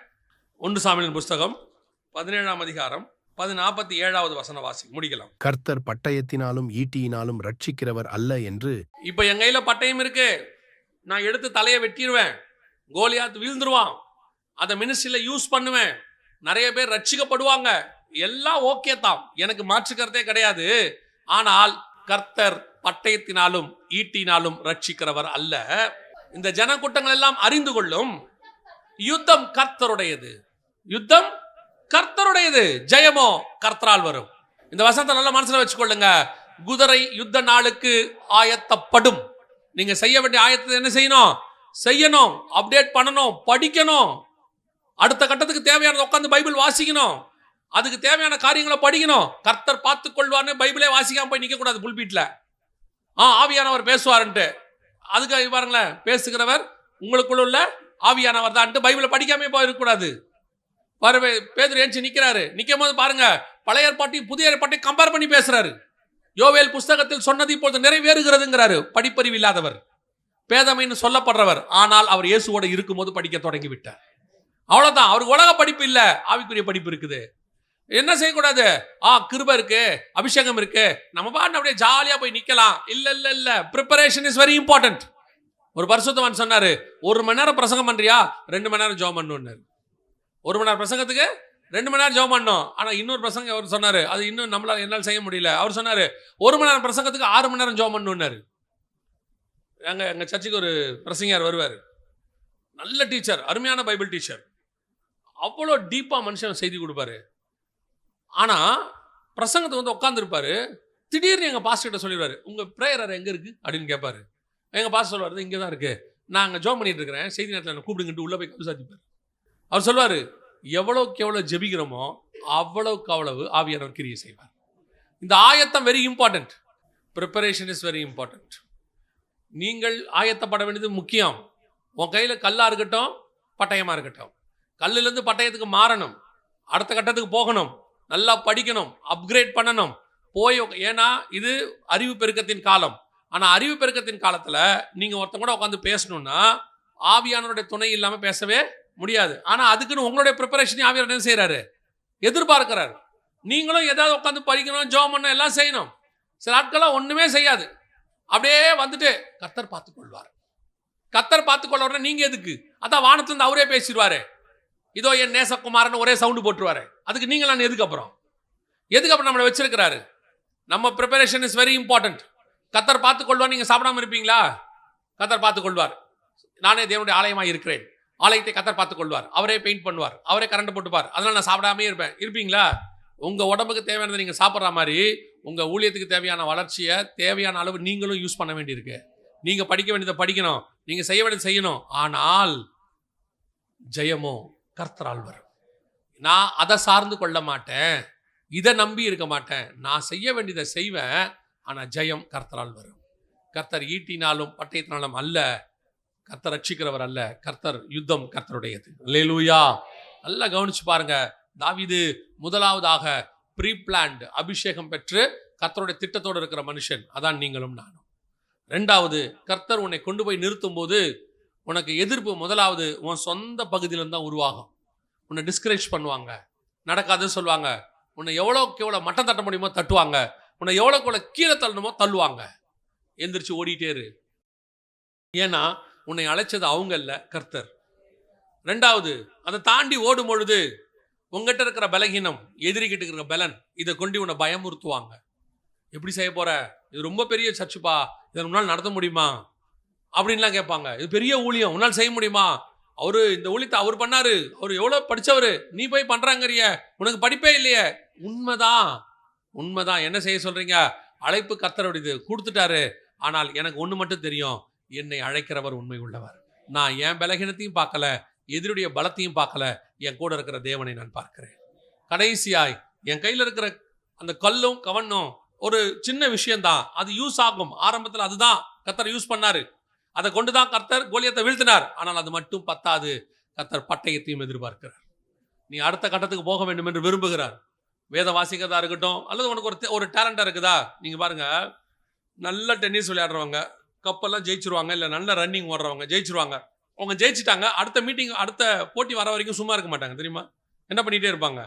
1 சாமுவேலின் புஸ்தகம் 17ஆம் அதிகாரம் 47வது வசனம் வாசி முடிக்கலாம். கர்த்தர் பட்டயத்தினாலும் ஈட்டியினாலும் ரட்சிக்கிறவர் அல்ல என்று. இப்போ என் கையில பட்டயம் இருக்கு, நான் எடுத்து தலையை வெட்டிடுவேன், கோலியாத் வீழ்ந்துருவான், அதை மினிஸ்ட்ரியில யூஸ் பண்ணுவேன், நிறைய பேர் ரட்சிக்கப்படுவாங்க, எல்லாம் ஓகே தான், எனக்கு மாற்றுக்கிறதே கிடையாது. ஆனால் கர்த்தர் பட்டயத்தினாலும் ஈட்டினாலும் ரட்சிக்கிறவர் அல்ல. இந்த ஜனக்கூட்டங்கள் எல்லாம் அறிந்து கொள்ளும், யுத்தம் கர்த்தருடையது, யுத்தம் கர்த்தருடையது, ஜெயமோ கர்த்தரால் வரும். இந்த வசனத்தை நல்ல மனசுல வச்சுக்கொள்ளுங்க. குதிரை யுத்த நாளுக்கு ஆயத்தப்படும். நீங்க செய்ய வேண்டிய ஆயத்தத்தை என்ன செய்யணும்? அப்டேட் பண்ணணும், படிக்கணும், அடுத்த கட்டத்துக்கு தேவையானதை உட்காந்து பைபிள் வாசிக்கணும், அதுக்கு தேவையான காரியங்களை படிக்கணும். கர்த்தர் பார்த்துக் கொள்வார்னு பைபிளே வாசிக்காம போய் நிக்க கூடாது புல்பீட்ல. ஆவியானவர் பேசுவாருன்ட்டு, அதுக்கு பாருங்களேன், பேசுகிறவர் உங்களுக்குள்ள உள்ள ஆவியானவர் தான் பைபிளை படிக்காம போய் இருக்கக்கூடாது. பேதுரு ஏஞ்சி நிற்கிறாரு, நிற்கும் போது பாருங்க, பழைய ஏற்பாட்டையும் புதிய ஏற்பாட்டையும் கம்பேர் பண்ணி பேசுறாரு. யோவேல் புஸ்தகத்தில் சொன்னது இப்பொழுது நிறைவேறுகிறதுங்கிறாரு. படிப்பறிவு இல்லாதவர், பேதமைன்னு சொல்லப்படுறவர், ஆனால் அவர் இயேசுவோட இருக்கும்போது படிக்க தொடங்கி விட்டார். அவ்வளவுதான். அவருக்கு உலக படிப்பு இல்ல, ஆவிக்குரிய படிப்பு இருக்குது. என்ன செய்யக்கூடாது? கிருபை இருக்கு, அபிஷேகம் இருக்கு, நம்ம பாட்டு அப்படியே ஜாலியா போய் நிக்கலாம். இல்ல இல்ல இல்ல, ப்ரிப்பரேஷன் இஸ் வெரி இம்பார்ட்டன்ட். ஒரு பரிசுத்தவான் சொன்னாரு, 1 மணி நேரம் பிரசங்கம் பண்றியா, 2 மணி நேரம் ஜெபம் பண்ணணும்னாரு. 1 மணி நேரம் பிரசங்கத்துக்கு 2 மணி நேரம் ஜெபம் பண்ணணும். ஆனா இன்னொரு பிரசங்கம் அவர் சொன்னாரு, அது இன்னும் என்னால் செய்ய முடியல. அவர் சொன்னாரு 1 மணி நேரம் பிரசங்கத்துக்கு 6 மணி நேரம் ஜெபம் பண்ணணும்னாரு. எங்க சர்ச்சுக்கு ஒரு பிரசங்கியார் வருவார், நல்ல டீச்சர், அருமையான பைபிள் டீச்சர், அவ்வளோ டீப்பா மனுஷன் செய்தி கொடுப்பாரு. ஆனா பிரசங்கத்தை வந்து உட்காந்துருப்பாரு, திடீர்னு எங்க பாஸ்டர் கிட்ட சொல்லிடுவாரு, உங்க பிரேயர் எங்க இருக்கு அப்படின்னு கேட்பாரு. எங்க பாஸ்டர் சொல்லுவாரு, இங்கே தான் இருக்கு, நான் அங்கே ஜெபம் பண்ணிட்டு இருக்கிறேன், செய்தி நேரத்தில் கூப்பிடுங்கிட்டு உள்ள போய் கவுசாதிப்பார். அவர் சொல்வாரு, எவ்வளவுக்கு எவ்வளவு ஜெபிக்கிறோமோ அவ்வளவுக்கு அவ்வளவு ஆவியானவர் கிரியை செய்வார். இந்த ஆயத்தம் very important. Preparation is very important. நீங்கள் ஆயத்தப்பட வேண்டியது முக்கியம். உன் கையில் கல்லா இருக்கட்டும், பட்டயமா இருக்கட்டும், கல்லிலிருந்து பட்டயத்துக்கு மாறணும், அடுத்த கட்டத்துக்கு போகணும், நல்லா படிக்கணும், அப்கிரேட் பண்ணணும் போய். ஏன்னா இது அறிவு பெருக்கத்தின் காலம். ஆனால் அறிவு பெருக்கத்தின் காலத்தில் நீங்கள் ஒருத்தங்க கூட உட்காந்து பேசணும்னா ஆவியானவருடைய துணை இல்லாமல் பேசவே முடியாது. ஆனால் அதுக்குன்னு உங்களுடைய ப்ரிப்பரேஷன் ஆவியானவர் என்ன செய்கிறாரு? எதிர்பார்க்கிறார். நீங்களும் ஏதாவது உட்காந்து படிக்கணும், ஜெபம் பண்ணணும், எல்லாம் செய்யணும். சில ஆட்கள்லாம் ஒன்றுமே செய்யாது, அப்படியே வந்துட்டு கர்த்தர் பார்த்துக்கொள்வார். கர்த்தர் பார்த்துக்கொள்வார்னா நீங்கள் எதுக்கு? அதான் வானத்துலேருந்து அவரே பேசிடுவாரு, இதோ என் நேசகுமாரன் ஒரே சவுண்டு போட்டுருவாரு. அதுக்கு நீங்கள் எதுக்கு அப்புறம் நம்மளை வச்சிருக்கிறாரு? நம்ம ப்ரிப்பரேஷன் இஸ் வெரி இம்பார்ட்டன்ட். கர்த்தர் பார்த்துக்கொள்வார். நீங்கள் சாப்பிடாம இருப்பீங்களா? கர்த்தர் பார்த்துக்கொள்வார். நானே தேவனுடைய ஆலயமாக இருக்கிறேன், ஆலயத்தை கர்த்தர் பார்த்துக்கொள்வார். அவரே பெயிண்ட் பண்ணுவார், அவரே கரண்ட் போட்டுப்பார். அதனால நான் சாப்பிடாமே இருப்பீங்களா? உங்கள் உடம்புக்கு தேவையானதை நீங்கள் சாப்பிட்ற மாதிரி உங்கள் ஊழியத்துக்கு தேவையான வளர்ச்சியை தேவையான அளவு நீங்களும் யூஸ் பண்ண வேண்டியிருக்கு. நீங்கள் படிக்க வேண்டியதை படிக்கணும், நீங்கள் செய்ய வேண்டியதை செய்யணும். ஆனால் ஜெயமோ கர்த்தரால் வரும். நான் அதை சார்ந்து கொள்ள மாட்டேன், இதை நம்பி இருக்க மாட்டேன், நான் செய்ய வேண்டியதை செய்வேன். ஆனால் ஜெயம் கர்த்தரால் வரும். கர்த்தர் ஈட்டினாலும் பட்டயத்தினாலும் அல்ல, கர்த்தர் ரட்சிக்கிறவர் அல்ல, கர்த்தர் யுத்தம் கர்த்தருடையது. அல்லேலூயா. நல்லா கவனிச்சு பாருங்க. தாவீது முதலாவதாக ப்ரீ பிளான்ட், அபிஷேகம் பெற்று கர்த்தருடைய திட்டத்தோடு இருக்கிற மனுஷன். அதான் நீங்களும் நானும். ரெண்டாவது, கர்த்தர் உன்னை கொண்டு போய் நிறுத்தும் போது உனக்கு எதிர்ப்பு முதலாவது உன் சொந்த பகுதியிலிருந்து தான் உருவாகும். உன்னை டிஸ்கரேஜ் பண்ணுவாங்க, நடக்காதுன்னு சொல்லுவாங்க. உன்னை எவ்வளோக்கு எவ்வளோ மட்டம் தட்ட முடியுமோ தட்டுவாங்க, உன்னை எவ்வளோக்கு எவ்வளோ கீழே தள்ளணுமோ தள்ளுவாங்க. எந்திரிச்சு ஓடிட்டே இரு. ஏன்னா உன்னை அழைச்சது அவங்க இல்லை, கர்த்தர். ரெண்டாவது, அதை தாண்டி ஓடும் பொழுது உங்ககிட்ட இருக்கிற பலகீனம், எதிரிக்கிட்ட இருக்கிற பலன், இதை கொண்டு உன்னை பயமுறுத்துவாங்க. எப்படி செய்ய போற? இது ரொம்ப பெரிய சர்ச்சுப்பா, இதை உன்னால் நடத்த முடியுமா அப்படின்லாம் கேட்பாங்க. இது பெரிய ஊழியம், உன்னால் செய்ய முடியுமா? அவரு இந்த ஊழியத்தை அவர் பண்ணாரு, அவர் எவ்வளோ படித்தவர், நீ போய் பண்ணுறாங்கறிய, உனக்கு படிப்பே இல்லையே. உண்மைதான், உண்மைதான். என்ன செய்ய சொல்றீங்க? அழைப்பு கர்த்தருடையது, கொடுத்துட்டாரு. ஆனால் எனக்கு ஒன்று மட்டும் தெரியும், என்னை அழைக்கிறவர் உண்மை உள்ளவர். நான் என் பலகீனத்தையும் பார்க்கல, எதிரியுடைய பலத்தையும் பார்க்கல, என் கூட இருக்கிற தேவனை நான் பார்க்கிறேன். கடைசியாய் என் கையில் இருக்கிற அந்த கல்லும் கவனும் ஒரு சின்ன விஷயம்தான், அது யூஸ் ஆகும். ஆரம்பத்தில் அதுதான் கர்த்தர் யூஸ் பண்ணாரு, அதை கொண்டுதான் கர்த்தர் கோலியத்தை வீழ்த்தினார். ஆனால் அது மட்டும் பத்தாது, கர்த்தர் பட்டயத்தையும் எதிர்பார்க்கிறார். நீ அடுத்த கட்டத்துக்கு போக வேண்டும் என்று விரும்புகிறார். வேத வாசிக்கிறதா இருக்கட்டும், அல்லது உனக்கு ஒரு டேலண்டா இருக்குதா? நீங்க பாருங்க, நல்ல டென்னிஸ் விளையாடுறவங்க கப்பெல்லாம் ஜெயிச்சிருவாங்க, இல்லை நல்ல ரன்னிங் ஓடுறவங்க ஜெயிச்சிருவாங்க. அவங்க ஜெயிச்சிட்டாங்க, அடுத்த மீட்டிங், அடுத்த போட்டி வர வரைக்கும் சும்மா இருக்க மாட்டாங்க. தெரியுமா? என்ன பண்ணிகிட்டே இருப்பாங்க?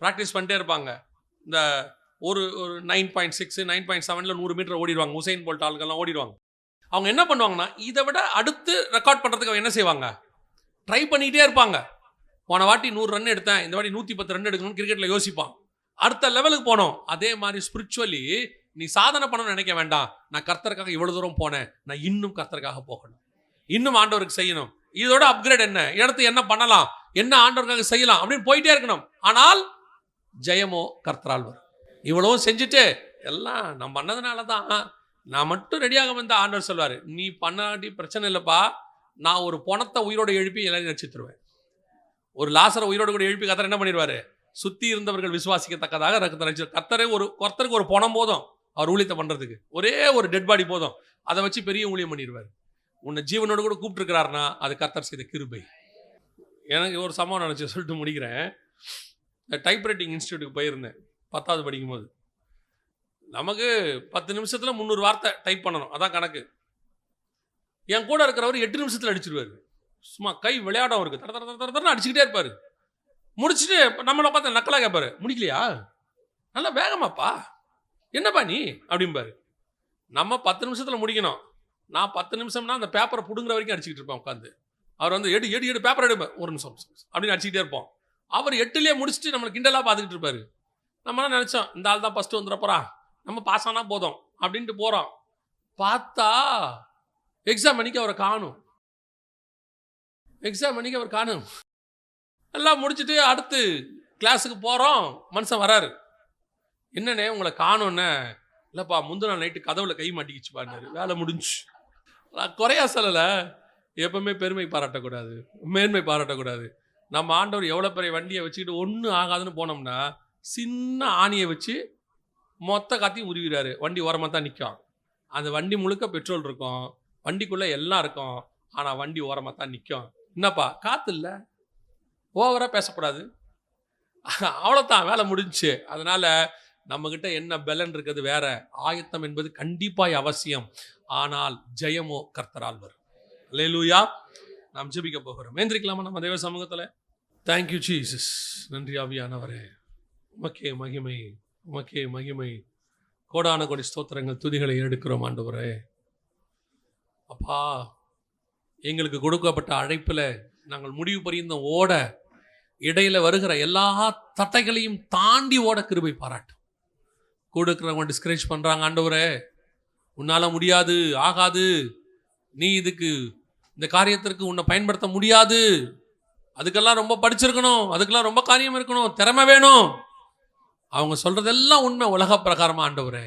ப்ராக்டிஸ் பண்ணிட்டே இருப்பாங்க. இந்த ஒரு 9.6 9.7 100 மீட்டர் ஓடிடுவாங்க. உசைன் போல்ட் ஆளுங்கெல்லாம் ஓடிடுவாங்க. அவங்க என்ன பண்ணுவாங்கன்னா, இதை விட அடுத்து ரெக்கார்ட் பண்ணுறதுக்கு அவங்க என்ன செய்வாங்க? ட்ரை பண்ணிகிட்டே இருப்பாங்க. போன வாட்டி 100 ரன் எடுத்தேன், இந்த வாட்டி 110 ரன் எடுக்கணும்னு கிரிக்கெட்டில் யோசிப்பான். அடுத்த லெவலுக்கு போனோம். அதே மாதிரி ஸ்பிரிச்சுவலி நீ சாதனை பண்ணணும்னு நினைக்க வேண்டாம். நான் கர்த்தருக்காக இவ்வளோ தூரம் போனேன், நான் இன்னும் கர்த்தருக்காக போகணும், இன்னும் ஆண்டவருக்கு செய்யணும். இதோட அப்கிரேட் என்ன, இடத்து என்ன பண்ணலாம், என்ன ஆண்டவருக்காக செய்யலாம் அப்படின்னு போயிட்டே இருக்கணும். ஆனால் ஜெயமோ கர்த்தரால் வரும். இவ்வளவும் செஞ்சுட்டு எல்லாம் நான் பண்ணதுனால தான், நான் மட்டும் ரெடியாக வந்த ஆண்டவர் சொல்வார், நீ பண்ணாட்டி பிரச்சனை இல்லைப்பா, நான் ஒரு பணத்தை உயிரோடு எழுப்பி எல்லாரையும் நடிச்சுருவேன். ஒரு லாசரை உயிரோடு கூட எழுப்பி கர்த்தர் என்ன பண்ணிடுவார்? சுற்றி இருந்தவர்கள் விசுவாசிக்கத்தக்கதாக கர்த்தருக்கு ஒரு பணம் போதும் அவர் ஊழியத்தை பண்ணுறதுக்கு. ஒரே ஒரு டெட் பாடி போதும், அதை வச்சு பெரிய ஊழியம் பண்ணிடுவார். உன்னை ஜீவனோடு கூட கூப்பிட்டுருக்கிறாருன்னா அது கர்த்தர் செய்த கிருபை. எனக்கு ஒரு சம்பவம் நினச்சி சொல்லிட்டு முடிக்கிறேன். டைப்ரைட்டிங் இன்ஸ்டியூட்டுக்கு போயிருந்தேன் 10வது படிக்கும்போது. நமக்கு 10 நிமிஷத்தில் 300 வார்த்தை டைப் பண்ணணும், அதான் கணக்கு. என் கூட இருக்கிறவர் 8 நிமிஷத்தில் அடிச்சிருவார். சும்மா கை விளையாடும் அவருக்கு, தர தர தர தரன்னு அடிச்சுக்கிட்டே இருப்பார். முடிச்சுட்டு நம்மளை பார்த்து நக்கலாக கேட்பாரு, முடிக்கலையா, நல்லா வேகமாப்பா, என்னப்பா நீ அப்படிம்பாரு. நம்ம 10 நிமிஷத்தில் முடிக்கணும். நான் 10 நிமிஷம்னா அந்த பேப்பரை பிடுங்குற வரைக்கும் அடிச்சுக்கிட்டு இருப்பேன் உட்காந்து. அவர் வந்து எடு பேப்பர் எடுப்பேன், ஒரு நிமிஷம் அப்படின்னு அடிச்சுக்கிட்டே இருப்போம். அவர் 8லேயே முடிச்சுட்டு நம்மளை கிண்டலாக பார்த்துக்கிட்டு இருப்பாரு. நம்மளாம் நினச்சோம், இந்த ஆள் தான் ஃபஸ்ட்டு வந்துட போகிறான், நம்ம பாஸ் ஆனால் போதும் அப்படின்ட்டு போகிறோம். பார்த்தா எக்ஸாம் அன்னைக்கு அவரை காணும். எல்லாம் முடிச்சுட்டு அடுத்து கிளாஸுக்கு போகிறோம். மனுஷன் வராரு, என்னண்ணே உங்களை காணும்னே? இல்லைப்பா, முந்தின நாள் நைட்டு கதவுல கை மாட்டிக்கிச்சு பாருனாரு, வேலை முடிஞ்சு. நான் குறையா சொல்லலை, எப்பவுமே பெருமை பாராட்டக்கூடாது, மேன்மை பாராட்டக்கூடாது. நம்ம ஆண்டவர் எவ்வளோ பெரிய வண்டியை வச்சுக்கிட்டு ஒன்றும் ஆகாதுன்னு போனோம்னா, சின்ன ஆணியை வச்சு மொத்த காத்தையும் உருவிடுறாரு. வண்டி ஓரமாக தான் நிற்கும். அந்த வண்டி முழுக்க பெட்ரோல் இருக்கும், வண்டிக்குள்ளே எல்லாம் இருக்கும், ஆனால் வண்டி ஓரமாக தான் நிற்கும். என்னப்பா காற்று இல்லை, ஓவராக பேசக்கூடாது, அவ்வளோதான், வேலை முடிஞ்சு. அதனால் நம்மக்கிட்ட என்ன பலன் இருக்குது வேற, ஆயத்தம் என்பது கண்டிப்பாக அவசியம். ஆனால் ஜெயமோ கர்த்தரால் வரும். அல்லேலூயா. நாம் ஜெபிக்க போகிறோம். ஏந்திரிக்கலாமா நம்ம தேவ சமூகத்தில்? Thank you Jesus. நன்றி ஆவியானவரே, உமக்கே மகிமை, உமக்கே மகிமை. கோடான கோடி ஸ்தோத்திரங்கள், துதிகளை எடுக்கிறோம் ஆண்டவரே. அப்பா, எங்களுக்கு கொடுக்கப்பட்ட அழைப்பில் நாங்கள் முடிவு பரிந்தும் ஓட, இடையில வருகிற எல்லா தட்டைகளையும் தாண்டி ஓட கிருபை பாராட்டும். கொடுக்கிறவங்க டிஸ்கரேஜ் பண்ணுறாங்க, ஆண்டவரே உன்னால் முடியாது, ஆகாது, நீ இந்த காரியத்திற்கு உன்னை பயன்படுத்த முடியாது, அதுக்கெல்லாம் ரொம்ப படிச்சிருக்கணும், அதுக்கெல்லாம் ரொம்ப காரியம் இருக்கணும், திறமை வேணும். அவங்க சொல்கிறதெல்லாம் உண்மை உலக பிரகாரமாக ஆண்டவரே.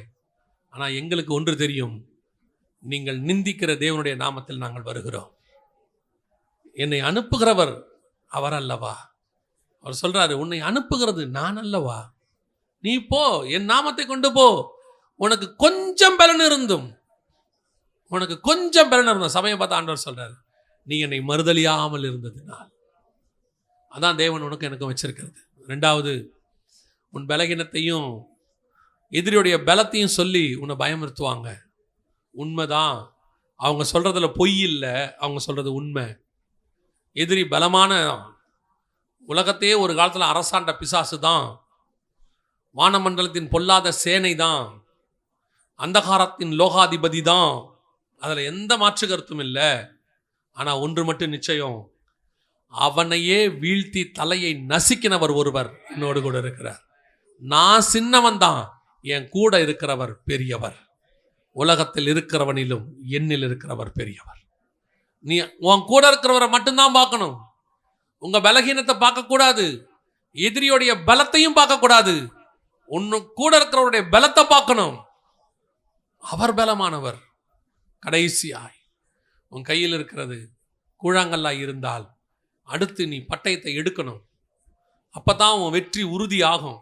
ஆனால் எங்களுக்கு ஒன்று தெரியும், நீங்கள் நிந்திக்கிற தேவனுடைய நாமத்தில் நாங்கள் வருகிறோம். என்னை அனுப்புகிறவர் அவர் அல்லவா? அவர் சொல்கிறாரு, உன்னை அனுப்புகிறது நான் அல்லவா, நீ போ, என் நாமத்தை கொண்டு போ. உனக்கு கொஞ்சம் பலன் இருந்தும் சபையை பார்த்து ஆண்டவர் சொல்றாரு, நீ என்னை மறுதலியாமல் இருந்ததினால். அதான் தேவன் உனக்கு எனக்கும் வச்சிருக்கிறது. ரெண்டாவது, உன் பலகீனத்தையும் எதிரியுடைய பலத்தையும் சொல்லி உன்னை பயமுறுத்துவாங்க. உண்மைதான், அவங்க சொல்றதுல பொய் இல்லை, அவங்க சொல்றது உண்மை. எதிரி பலமான, உலகத்தையே ஒரு காலத்தில் அரசாண்ட பிசாசு தான், வானமண்டலத்தின் பொல்லாத சேனை தான், அந்தகாரத்தின் லோகாதிபதி தான். அதில் எந்த மாற்று கருத்தும் இல்லை. ஆனால் ஒன்று மட்டும் நிச்சயம், அவனையே வீழ்த்தி தலையை நசுக்கினவர் ஒருவர் என்னோடு கூட இருக்கிறார். நான் சின்னவன் தான், என் கூட இருக்கிறவர் பெரியவர். உலகத்தில் இருக்கிறவனிலும் என்னில் இருக்கிறவர் பெரியவர். நீ உன் கூட இருக்கிறவரை மட்டும்தான் பார்க்கணும். உங்க பலகீனத்தை பார்க்கக்கூடாது, எதிரியோடைய பலத்தையும் பார்க்கக்கூடாது. உன்னு கூட இருக்கிறவருடைய பலத்தை பார்க்கணும். அவர் பலமானவர். கடைசியாய் உன் கையில் இருக்கிறது கூழாங்கல்லாய் இருந்தால் அடுத்து நீ பட்டயத்தை எடுக்கணும். அப்பதான் உன் வெற்றி உறுதி ஆகும்.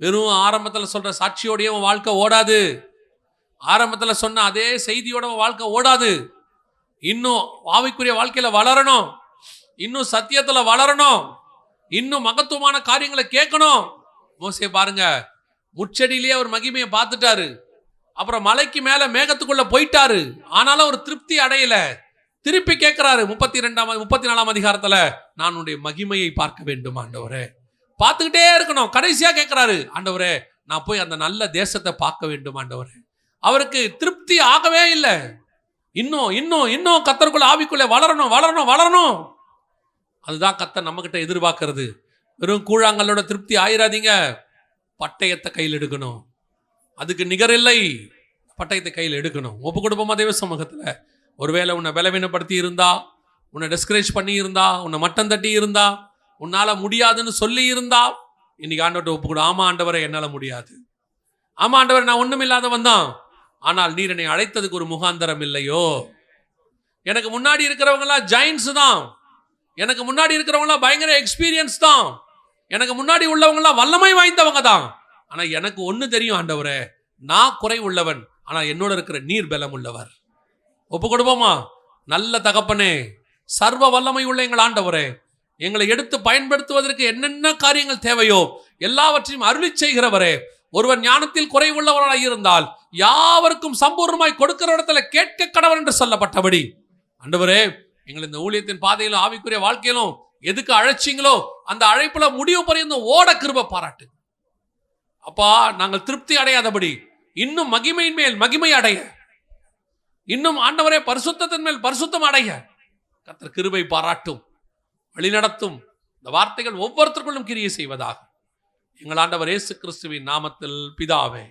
வெறும் ஆரம்பத்தில் சொல்ற சாட்சியோடைய உன் வாழ்க்கை ஓடாது. ஆரம்பத்தில் சொன்ன அதே செய்தியோட உன் வாழ்க்கை ஓடாது. இன்னும் ஆவிக்குரிய வாழ்க்கையில வளரணும், இன்னும் சத்தியத்துல வளரணும், இன்னும் மகத்துவமான காரியங்களை கேட்கணும். மோசே பாருங்க, முச்செடியிலேயே அவர் மகிமையை பார்த்துட்டாரு. அப்புறம் மலைக்கு மேல மேகத்துக்குள்ள போயிட்டாரு. ஆனாலும் அவர் திருப்தி அடையல. திருப்பி கேட்கிறாரு 34ஆம் அதிகாரத்துல, நான் உன்னுடைய மகிமையை பார்க்க வேண்டும் ஆண்டவரே. பார்த்துக்கிட்டே இருக்கணும். கடைசியா கேட்கிறாரு, ஆண்டவரே நான் போய் அந்த நல்ல தேசத்தை பார்க்க வேண்டும் ஆண்டவரே. அவருக்கு திருப்தி ஆகவே இல்லை. இன்னும் இன்னும் இன்னும் கர்த்தருக்குள்ள ஆவிக்குள்ள வளரணும் வளரணும் வளரணும். அதுதான் கர்த்தர் நம்ம கிட்ட எதிர்பார்க்கிறது. வெறும் கூழாங்கல்லோட திருப்தி ஆயிராதீங்க. பட்டயத்தை கையில் எடுக்கணும். அதுக்கு நிகரில்லை. பட்டயத்தை கையில் எடுக்கணும். ஒப்பு கொடுப்போமா தேவ சமூகத்துல? ஒருவேளை உன்னை பலவீனப்படுத்தி இருந்தா, உன்னை டிஸ்கரேஜ் பண்ணி இருந்தா, உன்னை மட்டம் தட்டி இருந்தா, உன்னால முடியாதுன்னு சொல்லி இருந்தா, இன்னைக்கு ஆண்டவர்கிட்ட ஒப்பு கொடு. ஆமா ஆண்டவரை, என்னால முடியாது. ஆமா ஆண்டவரை, நான் ஒண்ணும் இல்லாதவன் தான். ஆனால் நீர் என்னை அழைத்ததுக்கு ஒரு முகாந்தரம் இல்லையோ. எனக்கு முன்னாடி இருக்கிறவங்களாம் ஜெயின்ஸ் தான். எனக்கு முன்னாடி இருக்கிறவங்களாம் பயங்கர எக்ஸ்பீரியன்ஸ் தான். எனக்கு முன்னாடி உள்ளவங்களாம் வல்லமை வாய்ந்தவங்க தான். ஆனா எனக்கு ஒண்ணு தெரியும் ஆண்டவரே, நான் குறை உள்ளவன். ஆனா என்னோட இருக்கிற நீர் பலம் உள்ளவர். ஒப்பு கொடுப்போமா? நல்ல தகப்பனே, சர்வ வல்லமை உள்ள எங்கள் ஆண்டவரே, எங்களை எடுத்து பயன்படுத்துவதற்கு என்னென்ன காரியங்கள் தேவையோ எல்லாவற்றையும் அருளி செய்கிறவரே, ஒருவர் ஞானத்தில் குறைவுள்ளவராய் இருந்தால் யாவருக்கும் சம்பூர்ணமாய் கொடுக்கிற இடத்துல கேட்க கடவன் என்று சொல்லப்பட்டபடி ஆண்டவரே, எங்கள் இந்த ஊழியத்தின் பாதையிலும் ஆவிக்குரிய வாழ்க்கையிலும் எதுக்கு அழைச்சிங்களோ அந்த அழைப்புல முடிவு பரியந்தம் ஓட கிருபை பாராட்டு. அப்பா, நாங்கள் திருப்தி அடையாதபடி இன்னும் மகிமையின் மேல் மகிமை அடைய, இன்னும் ஆண்டவரே பரிசுத்தத்தின் மேல் பரிசுத்தம் அடைய கர்த்தர் கிருபை பாராட்டும், வழிநடத்தும். இந்த வார்த்தைகள் ஒவ்வொருத்தருக்குள்ளும் கிரியை செய்வதாக எங்கள் ஆண்டவர் இயேசு கிறிஸ்துவின் நாமத்தில் பிதாவே.